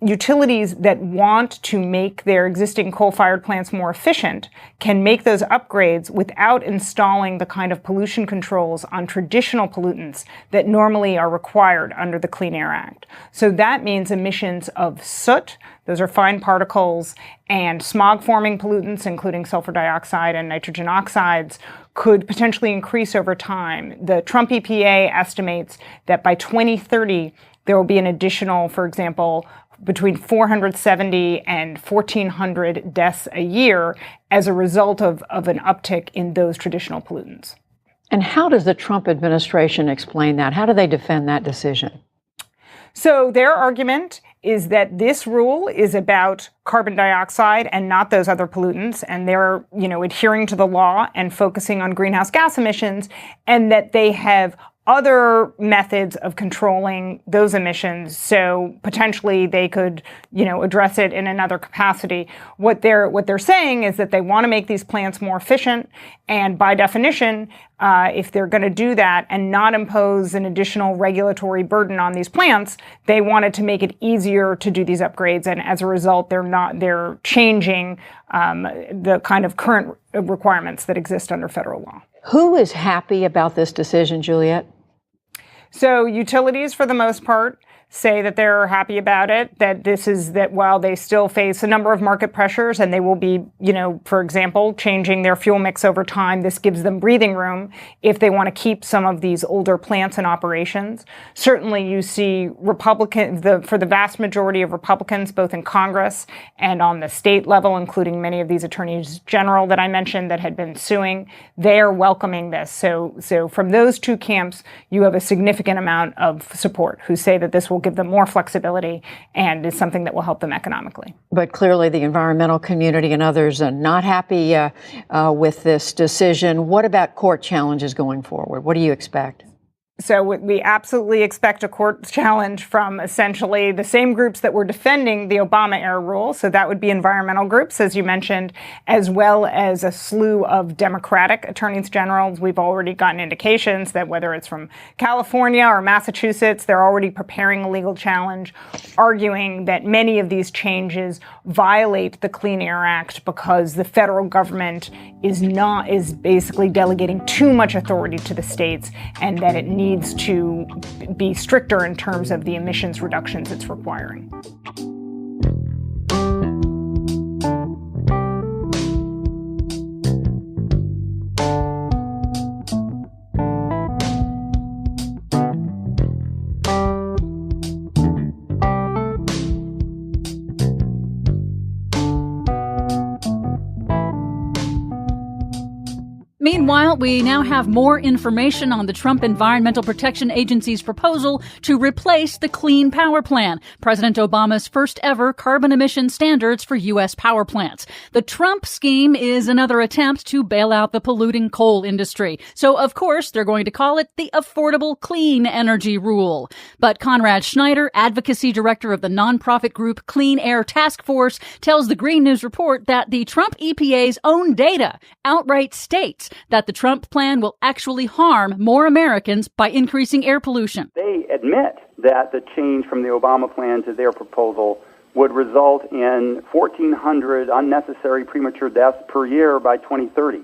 [SPEAKER 4] utilities that want to make their existing coal-fired plants more efficient can make those upgrades without installing the kind of pollution controls on traditional pollutants that normally are required under the Clean Air Act. So that means emissions of soot, those are fine particles, and smog-forming pollutants, including sulfur dioxide and nitrogen oxides, could potentially increase over time. The Trump EPA estimates that by 2030, there will be an additional, for example, between 470 and 1,400 deaths a year as a result of an uptick in those traditional pollutants.
[SPEAKER 15] And how does the Trump administration explain that? How do they defend that decision?
[SPEAKER 4] So their argument is that this rule is about carbon dioxide and not those other pollutants, and they're, adhering to the law and focusing on greenhouse gas emissions, and that they have other methods of controlling those emissions. So potentially they could, address it in another capacity. What they're saying is that they want to make these plants more efficient. And by definition, if they're going to do that and not impose an additional regulatory burden on these plants, they wanted to make it easier to do these upgrades. And as a result, they're changing the kind of current requirements that exist under federal law.
[SPEAKER 15] Who is happy about this decision, Juliet?
[SPEAKER 4] So utilities, for the most part, say that they're happy about it, that while they still face a number of market pressures and they will be, for example, changing their fuel mix over time, this gives them breathing room if they want to keep some of these older plants in operations. Certainly you see for the vast majority of Republicans, both in Congress and on the state level, including many of these attorneys general that I mentioned that had been suing, they're welcoming this. So from those two camps, you have a significant amount of support who say that this will give them more flexibility and is something that will help them economically.
[SPEAKER 15] But clearly the environmental community and others are not happy with this decision. What about court challenges going forward? What do you expect?
[SPEAKER 17] So we absolutely expect a court challenge from essentially the same groups that were defending the Obama-era rule. So that would be environmental groups, as you mentioned, as well as a slew of Democratic attorneys generals. We've already gotten indications that whether it's from California or Massachusetts, they're already preparing a legal challenge, arguing that many of these changes violate the Clean Air Act because the federal government is basically delegating too much authority to the states, and that it needs to be stricter in terms of the emissions reductions it's requiring.
[SPEAKER 7] Meanwhile, we now have more information on the Trump Environmental Protection Agency's proposal to replace the Clean Power Plan, President Obama's first ever carbon emission standards for U.S. power plants. The Trump scheme is another attempt to bail out the polluting coal industry. So, of course, they're going to call it the Affordable Clean Energy Rule. But Conrad Schneider, advocacy director of the nonprofit group Clean Air Task Force, tells the Green News Report that the Trump EPA's own data outright states that the Trump plan will actually harm more Americans by increasing air pollution.
[SPEAKER 22] They admit that the change from the Obama plan to their proposal would result in 1,400 unnecessary premature deaths per year by 2030.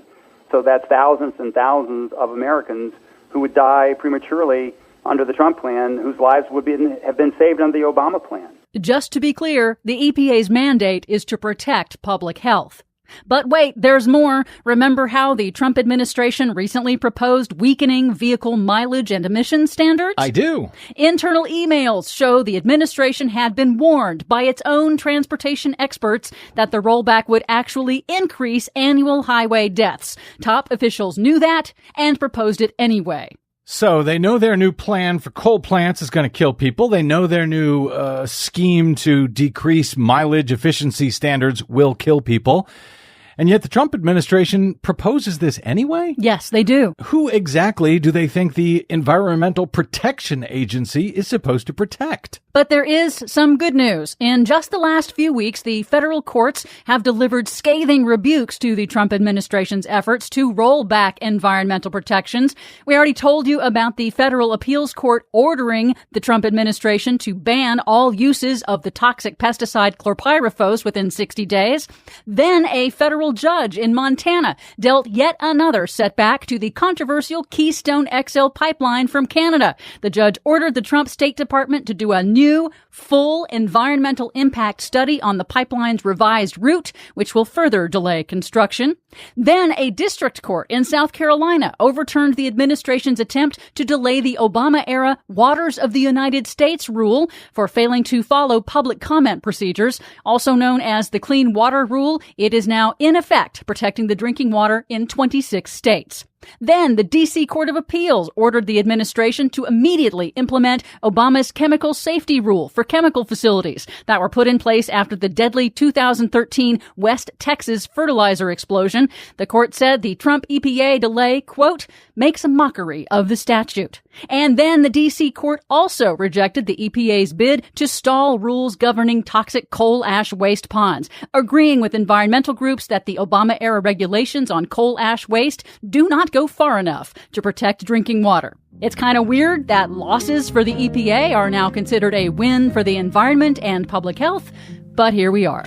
[SPEAKER 22] So that's thousands and thousands of Americans who would die prematurely under the Trump plan, whose lives would have been saved under the Obama plan.
[SPEAKER 7] Just to be clear, the EPA's mandate is to protect public health. But wait, there's more. Remember how the Trump administration recently proposed weakening vehicle mileage and emission standards?
[SPEAKER 8] I do.
[SPEAKER 7] Internal emails show the administration had been warned by its own transportation experts that the rollback would actually increase annual highway deaths. Top officials knew that and proposed it anyway.
[SPEAKER 8] So they know their new plan for coal plants is going to kill people. They know their new scheme to decrease mileage efficiency standards will kill people. And yet the Trump administration proposes this anyway?
[SPEAKER 7] Yes, they do.
[SPEAKER 8] Who exactly do they think the Environmental Protection Agency is supposed to protect?
[SPEAKER 7] But there is some good news. In just the last few weeks, the federal courts have delivered scathing rebukes to the Trump administration's efforts to roll back environmental protections. We already told you about the federal appeals court ordering the Trump administration to ban all uses of the toxic pesticide chlorpyrifos within 60 days. Then a federal judge in Montana dealt yet another setback to the controversial Keystone XL pipeline from Canada. The judge ordered the Trump State Department to do a new full environmental impact study on the pipeline's revised route, which will further delay construction. Then a district court in South Carolina overturned the administration's attempt to delay the Obama-era Waters of the United States rule for failing to follow public comment procedures, also known as the Clean Water Rule. It is now in effect, protecting the drinking water in 26 states. Then the D.C. Court of Appeals ordered the administration to immediately implement Obama's chemical safety rule for chemical facilities that were put in place after the deadly 2013 West Texas fertilizer explosion. The court said the Trump EPA delay, quote, makes a mockery of the statute. And then the D.C. court also rejected the EPA's bid to stall rules governing toxic coal ash waste ponds, agreeing with environmental groups that the Obama-era regulations on coal ash waste do not go far enough to protect drinking water. It's kind of weird that losses for the EPA are now considered a win for the environment and public health, but here we are.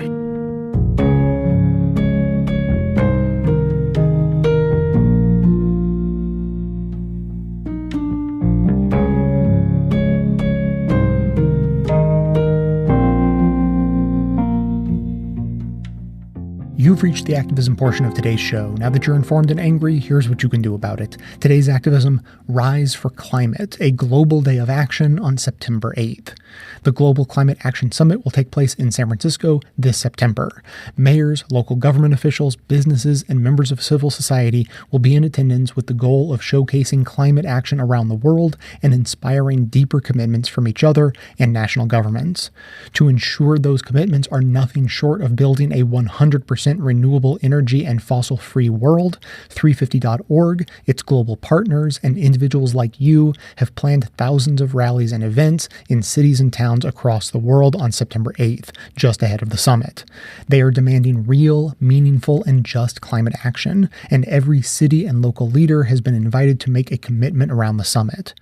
[SPEAKER 1] You've reached the activism portion of today's show. Now that you're informed and angry, here's what you can do about it. Today's activism, Rise for Climate, a global day of action on September 8th. The Global Climate Action Summit will take place in San Francisco this September. Mayors, local government officials, businesses, and members of civil society will be in attendance with the goal of showcasing climate action around the world and inspiring deeper commitments from each other and national governments. To ensure those commitments are nothing short of building a 100% renewable energy and fossil-free world, 350.org, its global partners, and individuals like you have planned thousands of rallies and events in cities and towns across the world on September 8th, just ahead of the summit. They are demanding real, meaningful, and just climate action, and every city and local leader has been invited to make a commitment around the summit.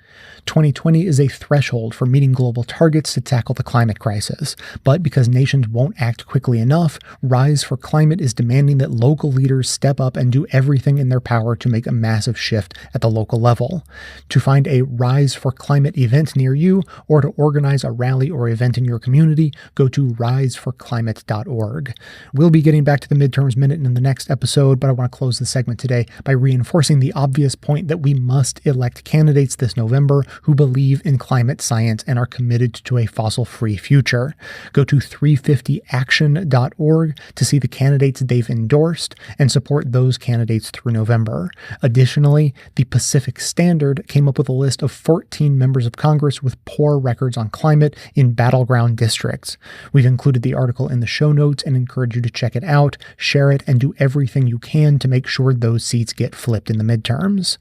[SPEAKER 1] 2020 is a threshold for meeting global targets to tackle the climate crisis, but because nations won't act quickly enough, Rise for Climate is demanding that local leaders step up and do everything in their power to make a massive shift at the local level. To find a Rise for Climate event near you, or to organize a rally or event in your community, go to riseforclimate.org. We'll be getting back to the Midterms Minute in the next episode, but I want to close the segment today by reinforcing the obvious point that we must elect candidates this November who believe in climate science and are committed to a fossil-free future. Go to 350action.org to see the candidates they've endorsed and support those candidates through November. Additionally, the Pacific Standard came up with a list of 14 members of Congress with poor records on climate in battleground districts. We've included the article in the show notes and encourage you to check it out, share it, and do everything you can to make sure those seats get flipped in the midterms.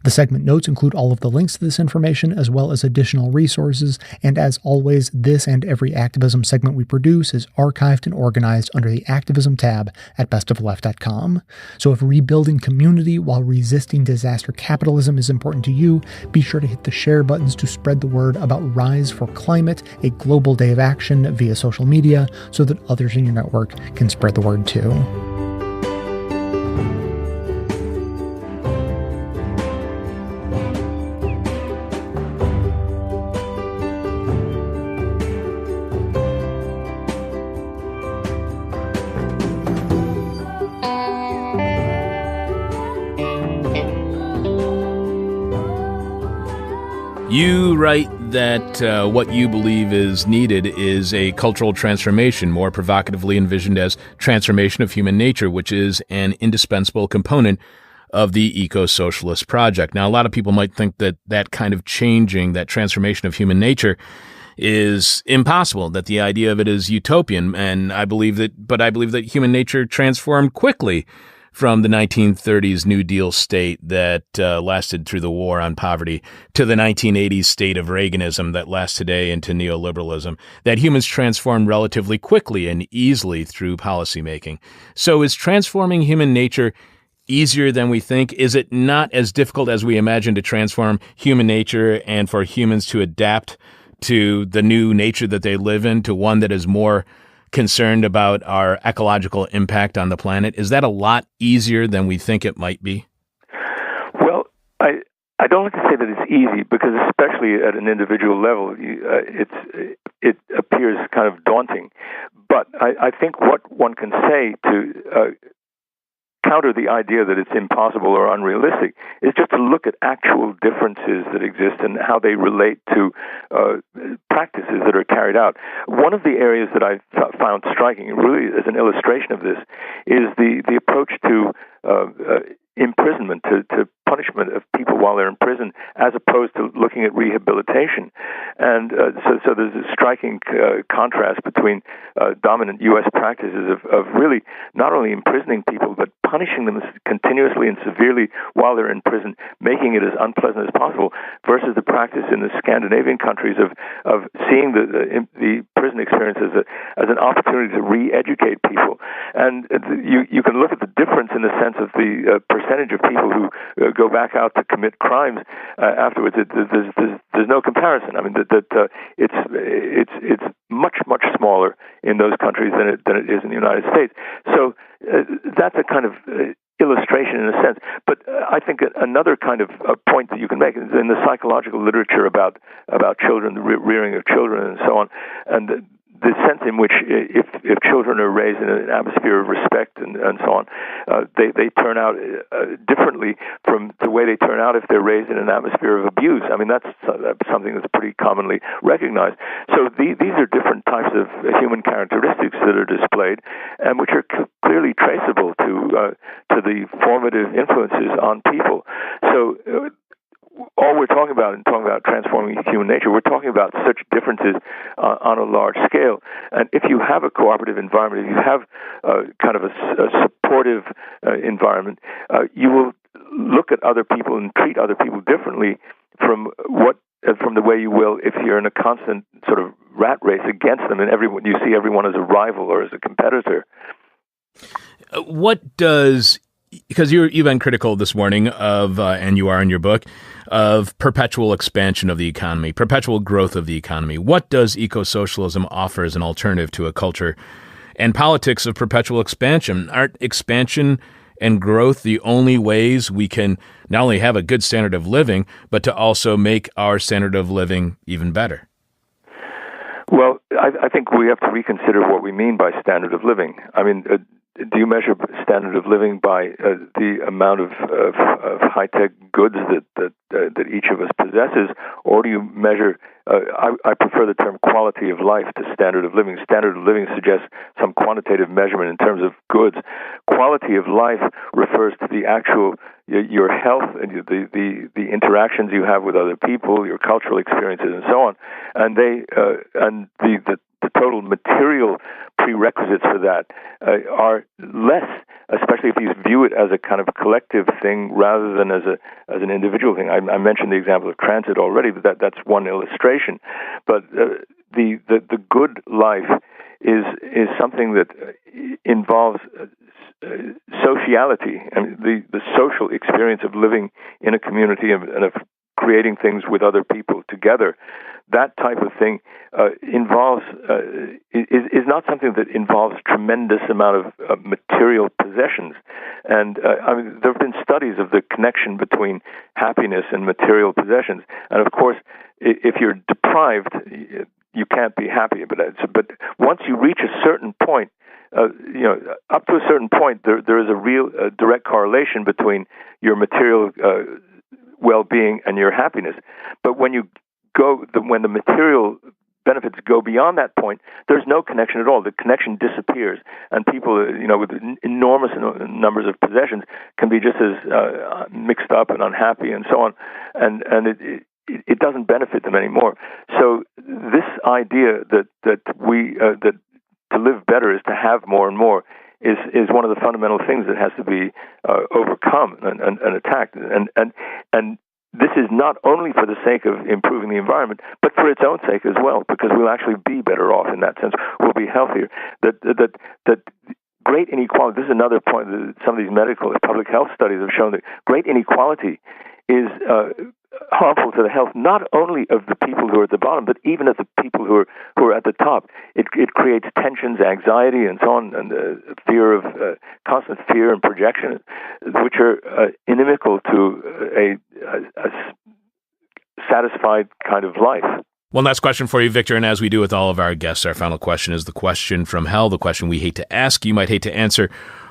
[SPEAKER 1] The segment notes include all of the links to this information as well as additional resources, and as always, this and every activism segment we produce is archived and organized under the Activism tab at bestoftheleft.com. So if rebuilding community while resisting disaster capitalism is important to you, be sure to hit the share buttons to spread the word about Rise for Climate, a global day of action via social media, so that others in your network can spread the word too.
[SPEAKER 3] You write that what you believe is needed is a cultural transformation, more provocatively envisioned as transformation of human nature, which is an indispensable component of the eco-socialist project. Now, a lot of people might think that that kind of changing, that transformation of human nature is impossible, that the idea of it is utopian, and I believe that human nature transformed quickly from the 1930s New Deal state that lasted through the war on poverty to the 1980s state of Reaganism that lasts today into neoliberalism, that humans transform relatively quickly and easily through policymaking. So is transforming human nature easier than we think? Is it not as difficult as we imagine to transform human nature and for humans to adapt to the new nature that they live in, to one that is more concerned about our ecological impact on the planet? Is that a lot easier than we think it might be?
[SPEAKER 6] Well, I don't like to say that it's easy, because especially at an individual level, it appears kind of daunting. But I think what one can say to counter the idea that it's impossible or unrealistic is just to look at actual differences that exist and how they relate to practices that are carried out. One of the areas that I found striking, really as an illustration of this, is the approach to imprisonment, to punishment of people while they're in prison, as opposed to looking at rehabilitation. And so there's a striking contrast between dominant U.S. practices of really not only imprisoning people, but punishing them continuously and severely while they're in prison, making it as unpleasant as possible, versus the practice in the Scandinavian countries of seeing the prison experience as an opportunity to re-educate people. And you can look at the difference in the sense of the percentage of people who go back out to commit crimes afterwards. There's no comparison. I mean, it's much smaller in those countries than it is in the United States. So that's a kind of illustration in a sense. But I think another kind of point that you can make is in the psychological literature about children, the rearing of children, and so on, and the sense in which if children are raised in an atmosphere of respect and so on, they turn out differently from the way they turn out if they're raised in an atmosphere of abuse. I mean, that's something that's pretty commonly recognized. So these are different types of human characteristics that are displayed, and which are clearly traceable to the formative influences on people. So all we're talking about in talking about transforming human nature, we're talking about such differences on a large scale. And if you have a cooperative environment, if you have kind of a supportive environment, you will look at other people and treat other people differently from the way you will if you're in a constant sort of rat race against them, and you see everyone as a rival or as a competitor.
[SPEAKER 3] What does, because you've been critical this morning of, and you are in your book, of perpetual expansion of the economy, perpetual growth of the economy. What does eco-socialism offer as an alternative to a culture and politics of perpetual expansion? Aren't expansion and growth the only ways we can not only have a good standard of living, but to also make our standard of living even better?
[SPEAKER 6] Well, I think we have to reconsider what we mean by standard of living. I mean, do you measure standard of living by the amount of high-tech goods that each of us possesses, or do you measure? I prefer the term quality of life to standard of living. Standard of living suggests some quantitative measurement in terms of goods. Quality of life refers to the actual your health and the interactions you have with other people, your cultural experiences, and so on, and the total material prerequisites for that are less, especially if you view it as a kind of collective thing rather than as an individual thing. I mentioned the example of transit already, but that's one illustration. But the good life is something that involves sociality and the social experience of living in a community and of creating things with other people together. That type of thing involves is not something that involves tremendous amount of material possessions. And I mean, there have been studies of the connection between happiness and material possessions. And of course, if you're deprived, you can't be happy. But once you reach a certain point, up to a certain point, there is a real direct correlation between your material well-being and your happiness. But when the material benefits go beyond that point, there's no connection at all. The connection disappears, and people, with enormous numbers of possessions, can be just as mixed up and unhappy and so on, and it doesn't benefit them anymore. So this idea that to live better is to have more and more is one of the fundamental things that has to be overcome and attacked. And this is not only for the sake of improving the environment, but for its own sake as well, because we'll actually be better off in that sense. We'll be healthier. That great inequality, this is another point that some of these medical and public health studies have shown, that great inequality is harmful to the health not only of the people who are at the bottom, but even of the people who are at the top. It creates tensions, anxiety, and so on, and constant fear and projection, which are inimical to a satisfied kind of life.
[SPEAKER 3] One last question for you, Victor, and as we do with all of our guests, our final question is the question from hell, the question we hate to ask, you might hate to answer,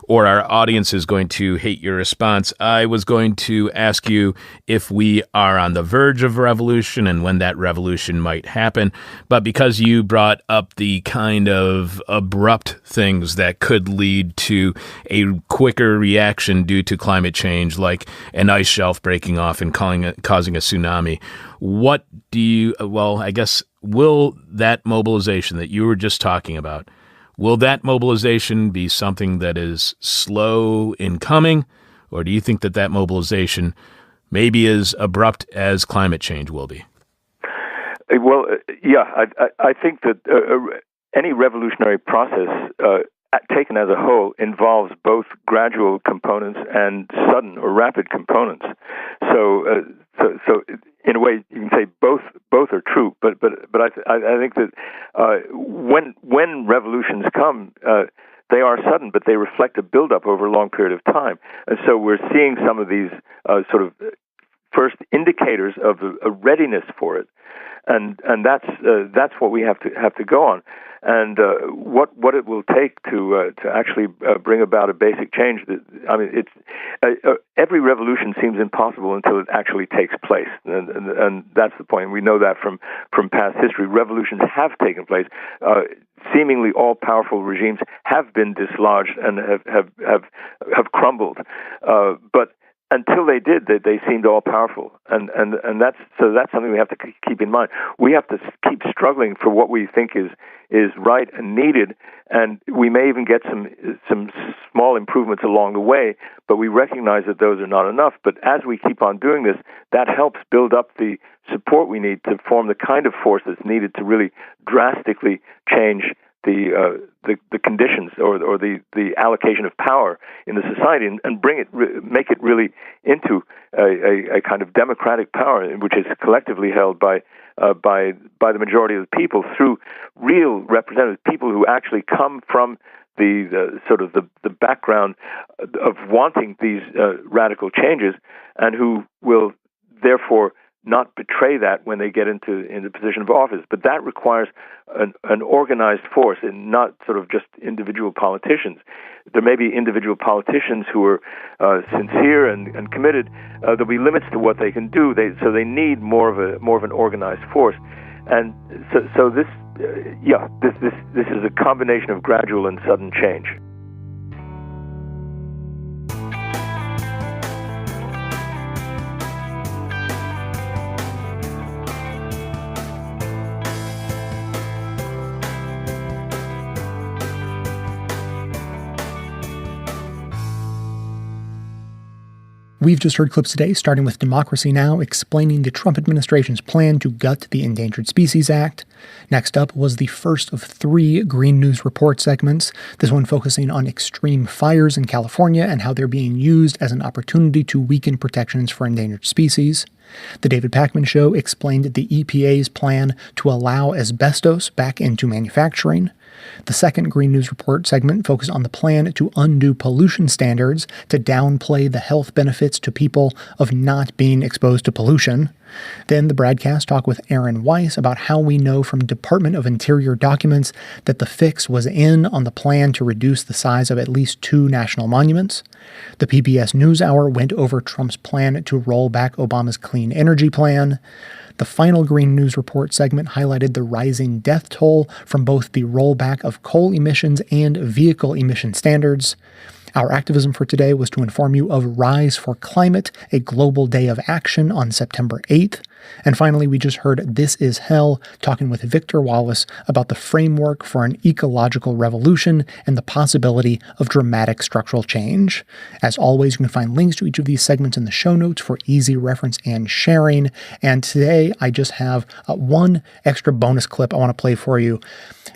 [SPEAKER 3] or our audience is going to hate your response. I was going to ask you if we are on the verge of a revolution and when that revolution might happen. But because you brought up the kind of abrupt things that could lead to a quicker reaction due to climate change, like an ice shelf breaking off and causing a tsunami, will that mobilization that you were just talking about, will that mobilization be something that is slow in coming, or do you think that mobilization may be as abrupt as climate change will be?
[SPEAKER 6] Well, I think that any revolutionary process taken as a whole involves both gradual components and sudden or rapid components. So in a way, you can say both are true. But I think that when revolutions come, they are sudden, but they reflect a buildup over a long period of time. And so we're seeing some of these sort of first indicators of a readiness for it, and that's what we have to go on. And what it will take to actually bring about a basic change. I mean, every revolution seems impossible until it actually takes place, and that's the point. We know that from past history. Revolutions have taken place. Seemingly all powerful regimes have been dislodged and have crumbled. But until they did, they seemed all powerful, and that's something we have to keep in mind. We have to keep struggling for what we think is right and needed, and we may even get some small improvements along the way, but we recognize that those are not enough. But as we keep on doing this, that helps build up the support we need to form the kind of force that's needed to really drastically change the conditions or the allocation of power in the society and make it really into a kind of democratic power, which is collectively held by the majority of the people through real representative people who actually come from the sort of the background of wanting these radical changes, and who will therefore not betray that when they get into the position of office. But that requires an organized force, and not sort of just individual politicians. There may be individual politicians who are sincere and committed. There'll be limits to what they can do. So they need more of an organized force. And so this is a combination of gradual and sudden change.
[SPEAKER 1] We've just heard clips today, starting with Democracy Now! Explaining the Trump administration's plan to gut the Endangered Species Act. Next up was the first of 3 Green News Report segments, this one focusing on extreme fires in California and how they're being used as an opportunity to weaken protections for endangered species. The David Pakman Show explained the EPA's plan to allow asbestos back into manufacturing. The second Green News Report segment focused on the plan to undo pollution standards to downplay the health benefits to people of not being exposed to pollution. Then the Bradcast talked with Aaron Weiss about how we know from Department of Interior documents that the fix was in on the plan to reduce the size of at least 2 national monuments. The PBS Newshour went over Trump's plan to roll back Obama's clean energy plan. The final Green News Report segment highlighted the rising death toll from both the rollback of coal emissions and vehicle emission standards. Our activism for today was to inform you of Rise for Climate, a global day of action on September 8th. And finally, we just heard This Is Hell, talking with Victor Wallis about the framework for an ecological revolution and the possibility of dramatic structural change. As always, you can find links to each of these segments in the show notes for easy reference and sharing. And today, I just have one extra bonus clip I want to play for you.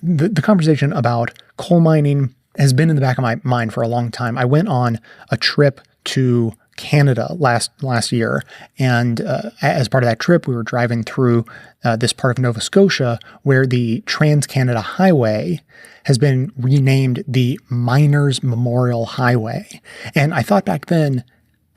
[SPEAKER 1] The conversation about coal mining has been in the back of my mind for a long time. I went on a trip to Canada last year, and as part of that trip, we were driving through this part of Nova Scotia where the Trans-Canada Highway has been renamed the Miners Memorial Highway. And I thought back then,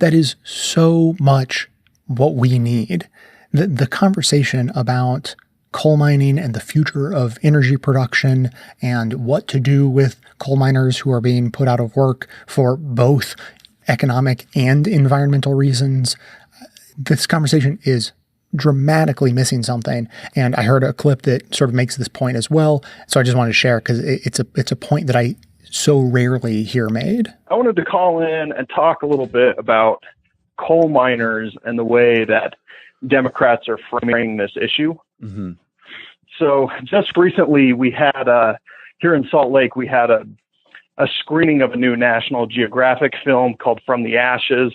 [SPEAKER 1] that is so much what we need. The conversation about coal mining and the future of energy production and what to do with coal miners who are being put out of work for both economic and environmental reasons. This conversation is dramatically missing something. And I heard a clip that sort of makes this point as well. So I just wanted to share because it's a point that I so rarely hear made.
[SPEAKER 2] I wanted to call in and talk a little bit about coal miners and the way that Democrats are framing this issue. Mm-hmm. So just recently we had here in Salt Lake, we had a screening of a new National Geographic film called From the Ashes.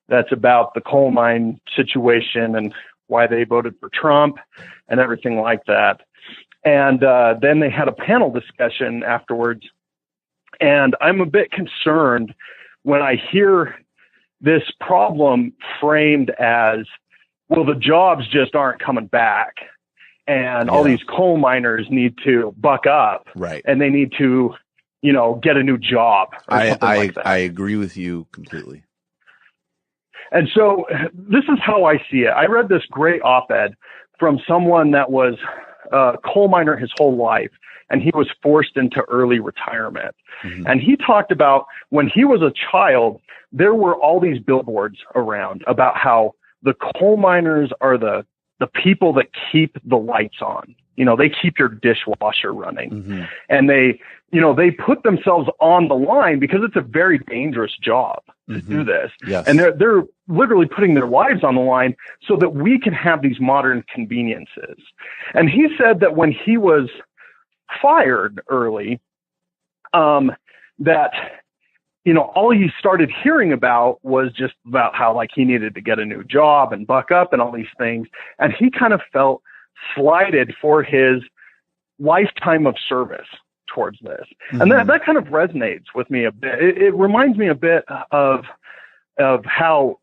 [SPEAKER 2] That's about the coal mine situation and why they voted for Trump and everything like that. And then they had a panel discussion afterwards. And I'm a bit concerned when I hear this problem framed as, well, the jobs just aren't coming back. And all these coal miners need to buck up.
[SPEAKER 5] Right.
[SPEAKER 2] And they need to, get a new job.
[SPEAKER 5] I agree with you completely.
[SPEAKER 2] And so this is how I see it. I read this great op-ed from someone that was a coal miner his whole life, and he was forced into early retirement. Mm-hmm. And he talked about when he was a child, there were all these billboards around about how the coal miners are the people that keep the lights on. They keep your dishwasher running. Mm-hmm. And they put themselves on the line because it's a very dangerous job. to do this.
[SPEAKER 5] Yes.
[SPEAKER 2] And they're literally putting their lives on the line so that we can have these modern conveniences. And he said that when he was fired early, that, all he started hearing about was just about how like he needed to get a new job and buck up and all these things. And he kind of felt slighted for his lifetime of service towards this. And that kind of resonates with me a bit. It reminds me a bit of how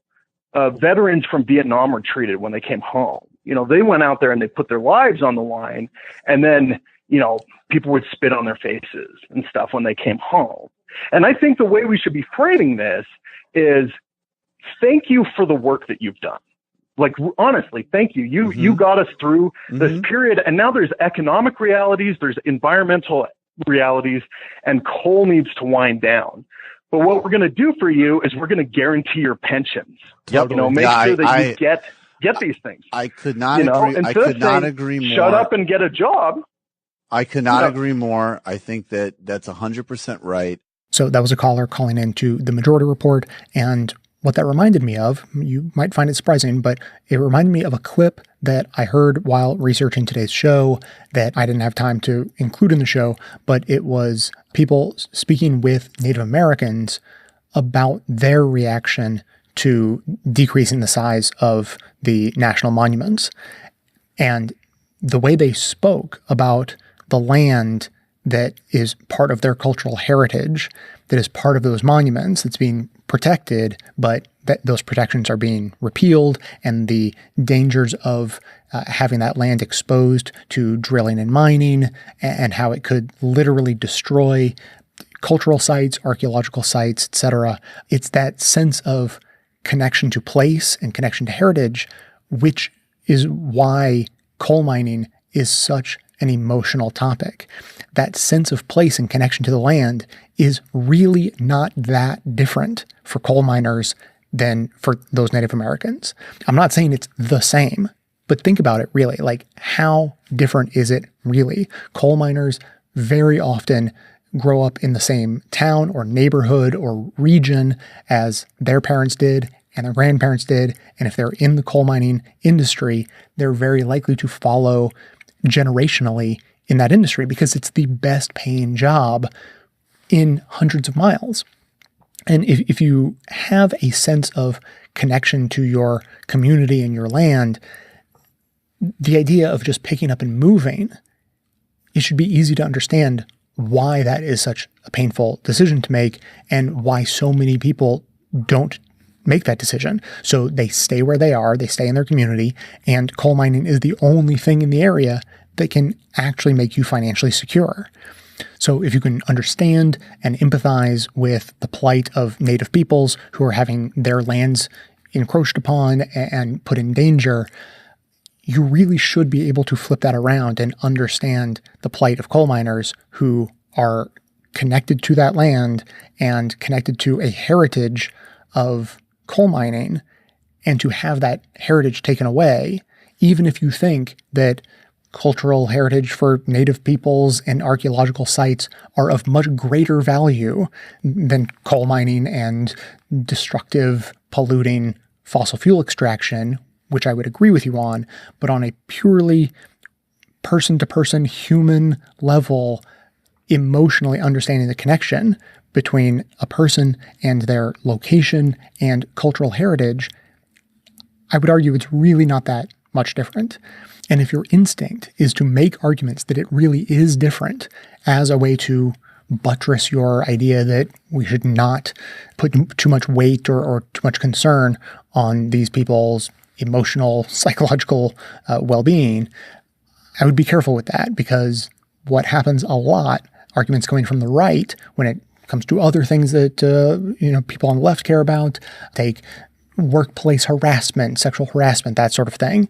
[SPEAKER 2] veterans from Vietnam were treated when they came home. They went out there and they put their lives on the line, and then, people would spit on their faces and stuff when they came home. And I think the way we should be framing this is thank you for the work that you've done. Like, honestly, thank you. You got us through this period. And now there's economic realities, there's environmental realities, and coal needs to wind down. But what we're going to do for you is we're going to guarantee your pensions.
[SPEAKER 5] Yep.
[SPEAKER 2] Make sure that you get these things.
[SPEAKER 5] I could not agree. I could not agree more.
[SPEAKER 2] Shut up and get a job.
[SPEAKER 5] I could not agree more. I think that's 100% right.
[SPEAKER 1] So that was a caller calling into the Majority Report, and what that reminded me of, you might find it surprising, but it reminded me of a clip that I heard while researching today's show that I didn't have time to include in the show, but it was people speaking with Native Americans about their reaction to decreasing the size of the national monuments. And the way they spoke about the land that is part of their cultural heritage, that is part of those monuments, that's being protected, but that those protections are being repealed, and the dangers of having that land exposed to drilling and mining, and how it could literally destroy cultural sites, archaeological sites, etc. It's that sense of connection to place and connection to heritage, which is why coal mining is such an emotional topic. That sense of place and connection to the land is really not that different for coal miners than for those Native Americans. I'm not saying it's the same, but think about it really. Like, how different is it really? Coal miners very often grow up in the same town or neighborhood or region as their parents did and their grandparents did. And if they're in the coal mining industry, they're very likely to follow generationally in that industry because it's the best paying job in hundreds of miles. And if you have a sense of connection to your community and your land, the idea of just picking up and moving, it should be easy to understand why that is such a painful decision to make and why so many people don't make that decision. So they stay where they are, they stay in their community, and coal mining is the only thing in the area that can actually make you financially secure. So if you can understand and empathize with the plight of Native peoples who are having their lands encroached upon and put in danger, you really should be able to flip that around and understand the plight of coal miners who are connected to that land and connected to a heritage of coal mining, and to have that heritage taken away, even if you think that cultural heritage for Native peoples and archaeological sites are of much greater value than coal mining and destructive, polluting fossil fuel extraction, which I would agree with you on, but on a purely person-to-person human level, emotionally understanding the connection between a person and their location and cultural heritage, I would argue it's really not that much different. And if your instinct is to make arguments that it really is different as a way to buttress your idea that we should not put too much weight or too much concern on these people's emotional, psychological well-being, I would be careful with that, because what happens a lot, arguments coming from the right, when it comes to other things that people on the left care about, take workplace harassment, sexual harassment, that sort of thing.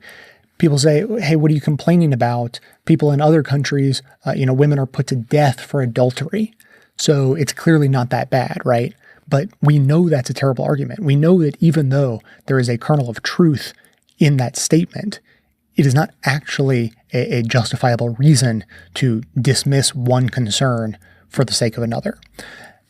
[SPEAKER 1] People say, hey, what are you complaining about? People in other countries, women are put to death for adultery. So it's clearly not that bad, right? But we know that's a terrible argument. We know that even though there is a kernel of truth in that statement, it is not actually a justifiable reason to dismiss one concern for the sake of another.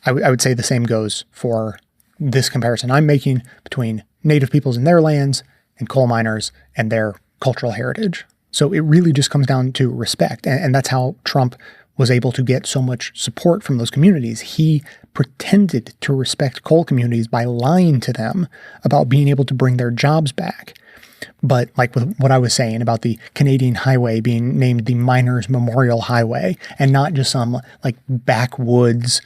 [SPEAKER 1] I would say the same goes for this comparison I'm making between native peoples and their lands and coal miners and their cultural heritage. So it really just comes down to respect. And that's how Trump was able to get so much support from those communities. He pretended to respect coal communities by lying to them about being able to bring their jobs back. But like with what I was saying about the Canadian highway being named the Miners Memorial Highway and not just some like backwoods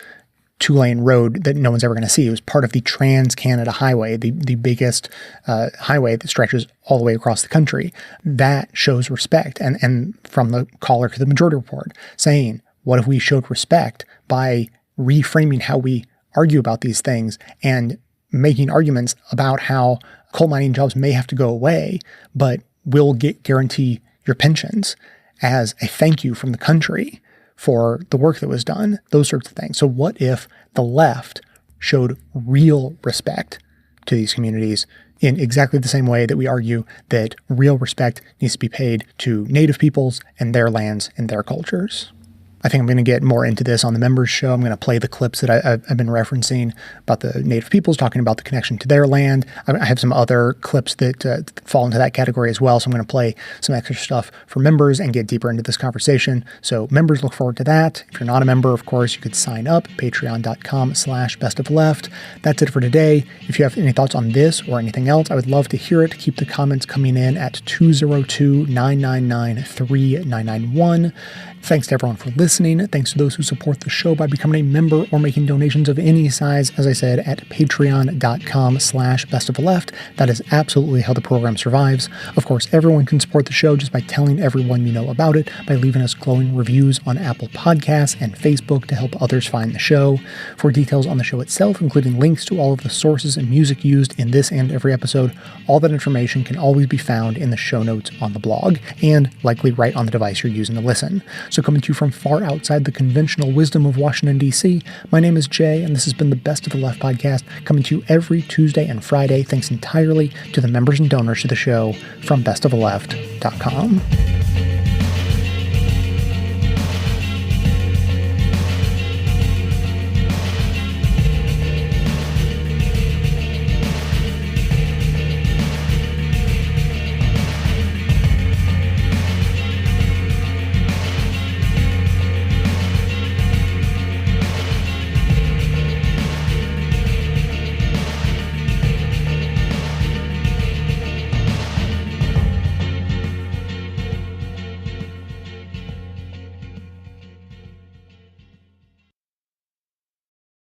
[SPEAKER 1] 2-lane road that no one's ever going to see. It was part of the Trans-Canada Highway, the biggest highway that stretches all the way across the country. That shows respect. And from the caller to the Majority Report saying, what if we showed respect by reframing how we argue about these things and making arguments about how coal mining jobs may have to go away, but we'll guarantee your pensions as a thank you from the country for the work that was done, those sorts of things. So what if the left showed real respect to these communities in exactly the same way that we argue that real respect needs to be paid to Native peoples and their lands and their cultures? I think I'm going to get more into this on the members show. I'm going to play the clips that I've been referencing about the Native peoples, talking about the connection to their land. I have some other clips that fall into that category as well. So I'm going to play some extra stuff for members and get deeper into this conversation. So members, look forward to that. If you're not a member, of course, you could sign up, patreon.com/bestofleft. That's it for today. If you have any thoughts on this or anything else, I would love to hear it. Keep the comments coming in at 202-999-3991. Thanks to everyone for listening. Thanks to those who support the show by becoming a member or making donations of any size, as I said, at patreon.com/bestofleft. That is absolutely how the program survives. Of course, everyone can support the show just by telling everyone you know about it, by leaving us glowing reviews on Apple Podcasts and Facebook to help others find the show. For details on the show itself, including links to all of the sources and music used in this and every episode, all that information can always be found in the show notes on the blog, and likely right on the device you're using to listen. So coming to you from far outside the conventional wisdom of Washington, D.C., my name is Jay, and this has been the Best of the Left podcast, coming to you every Tuesday and Friday, thanks entirely to the members and donors to the show from bestoftheleft.com.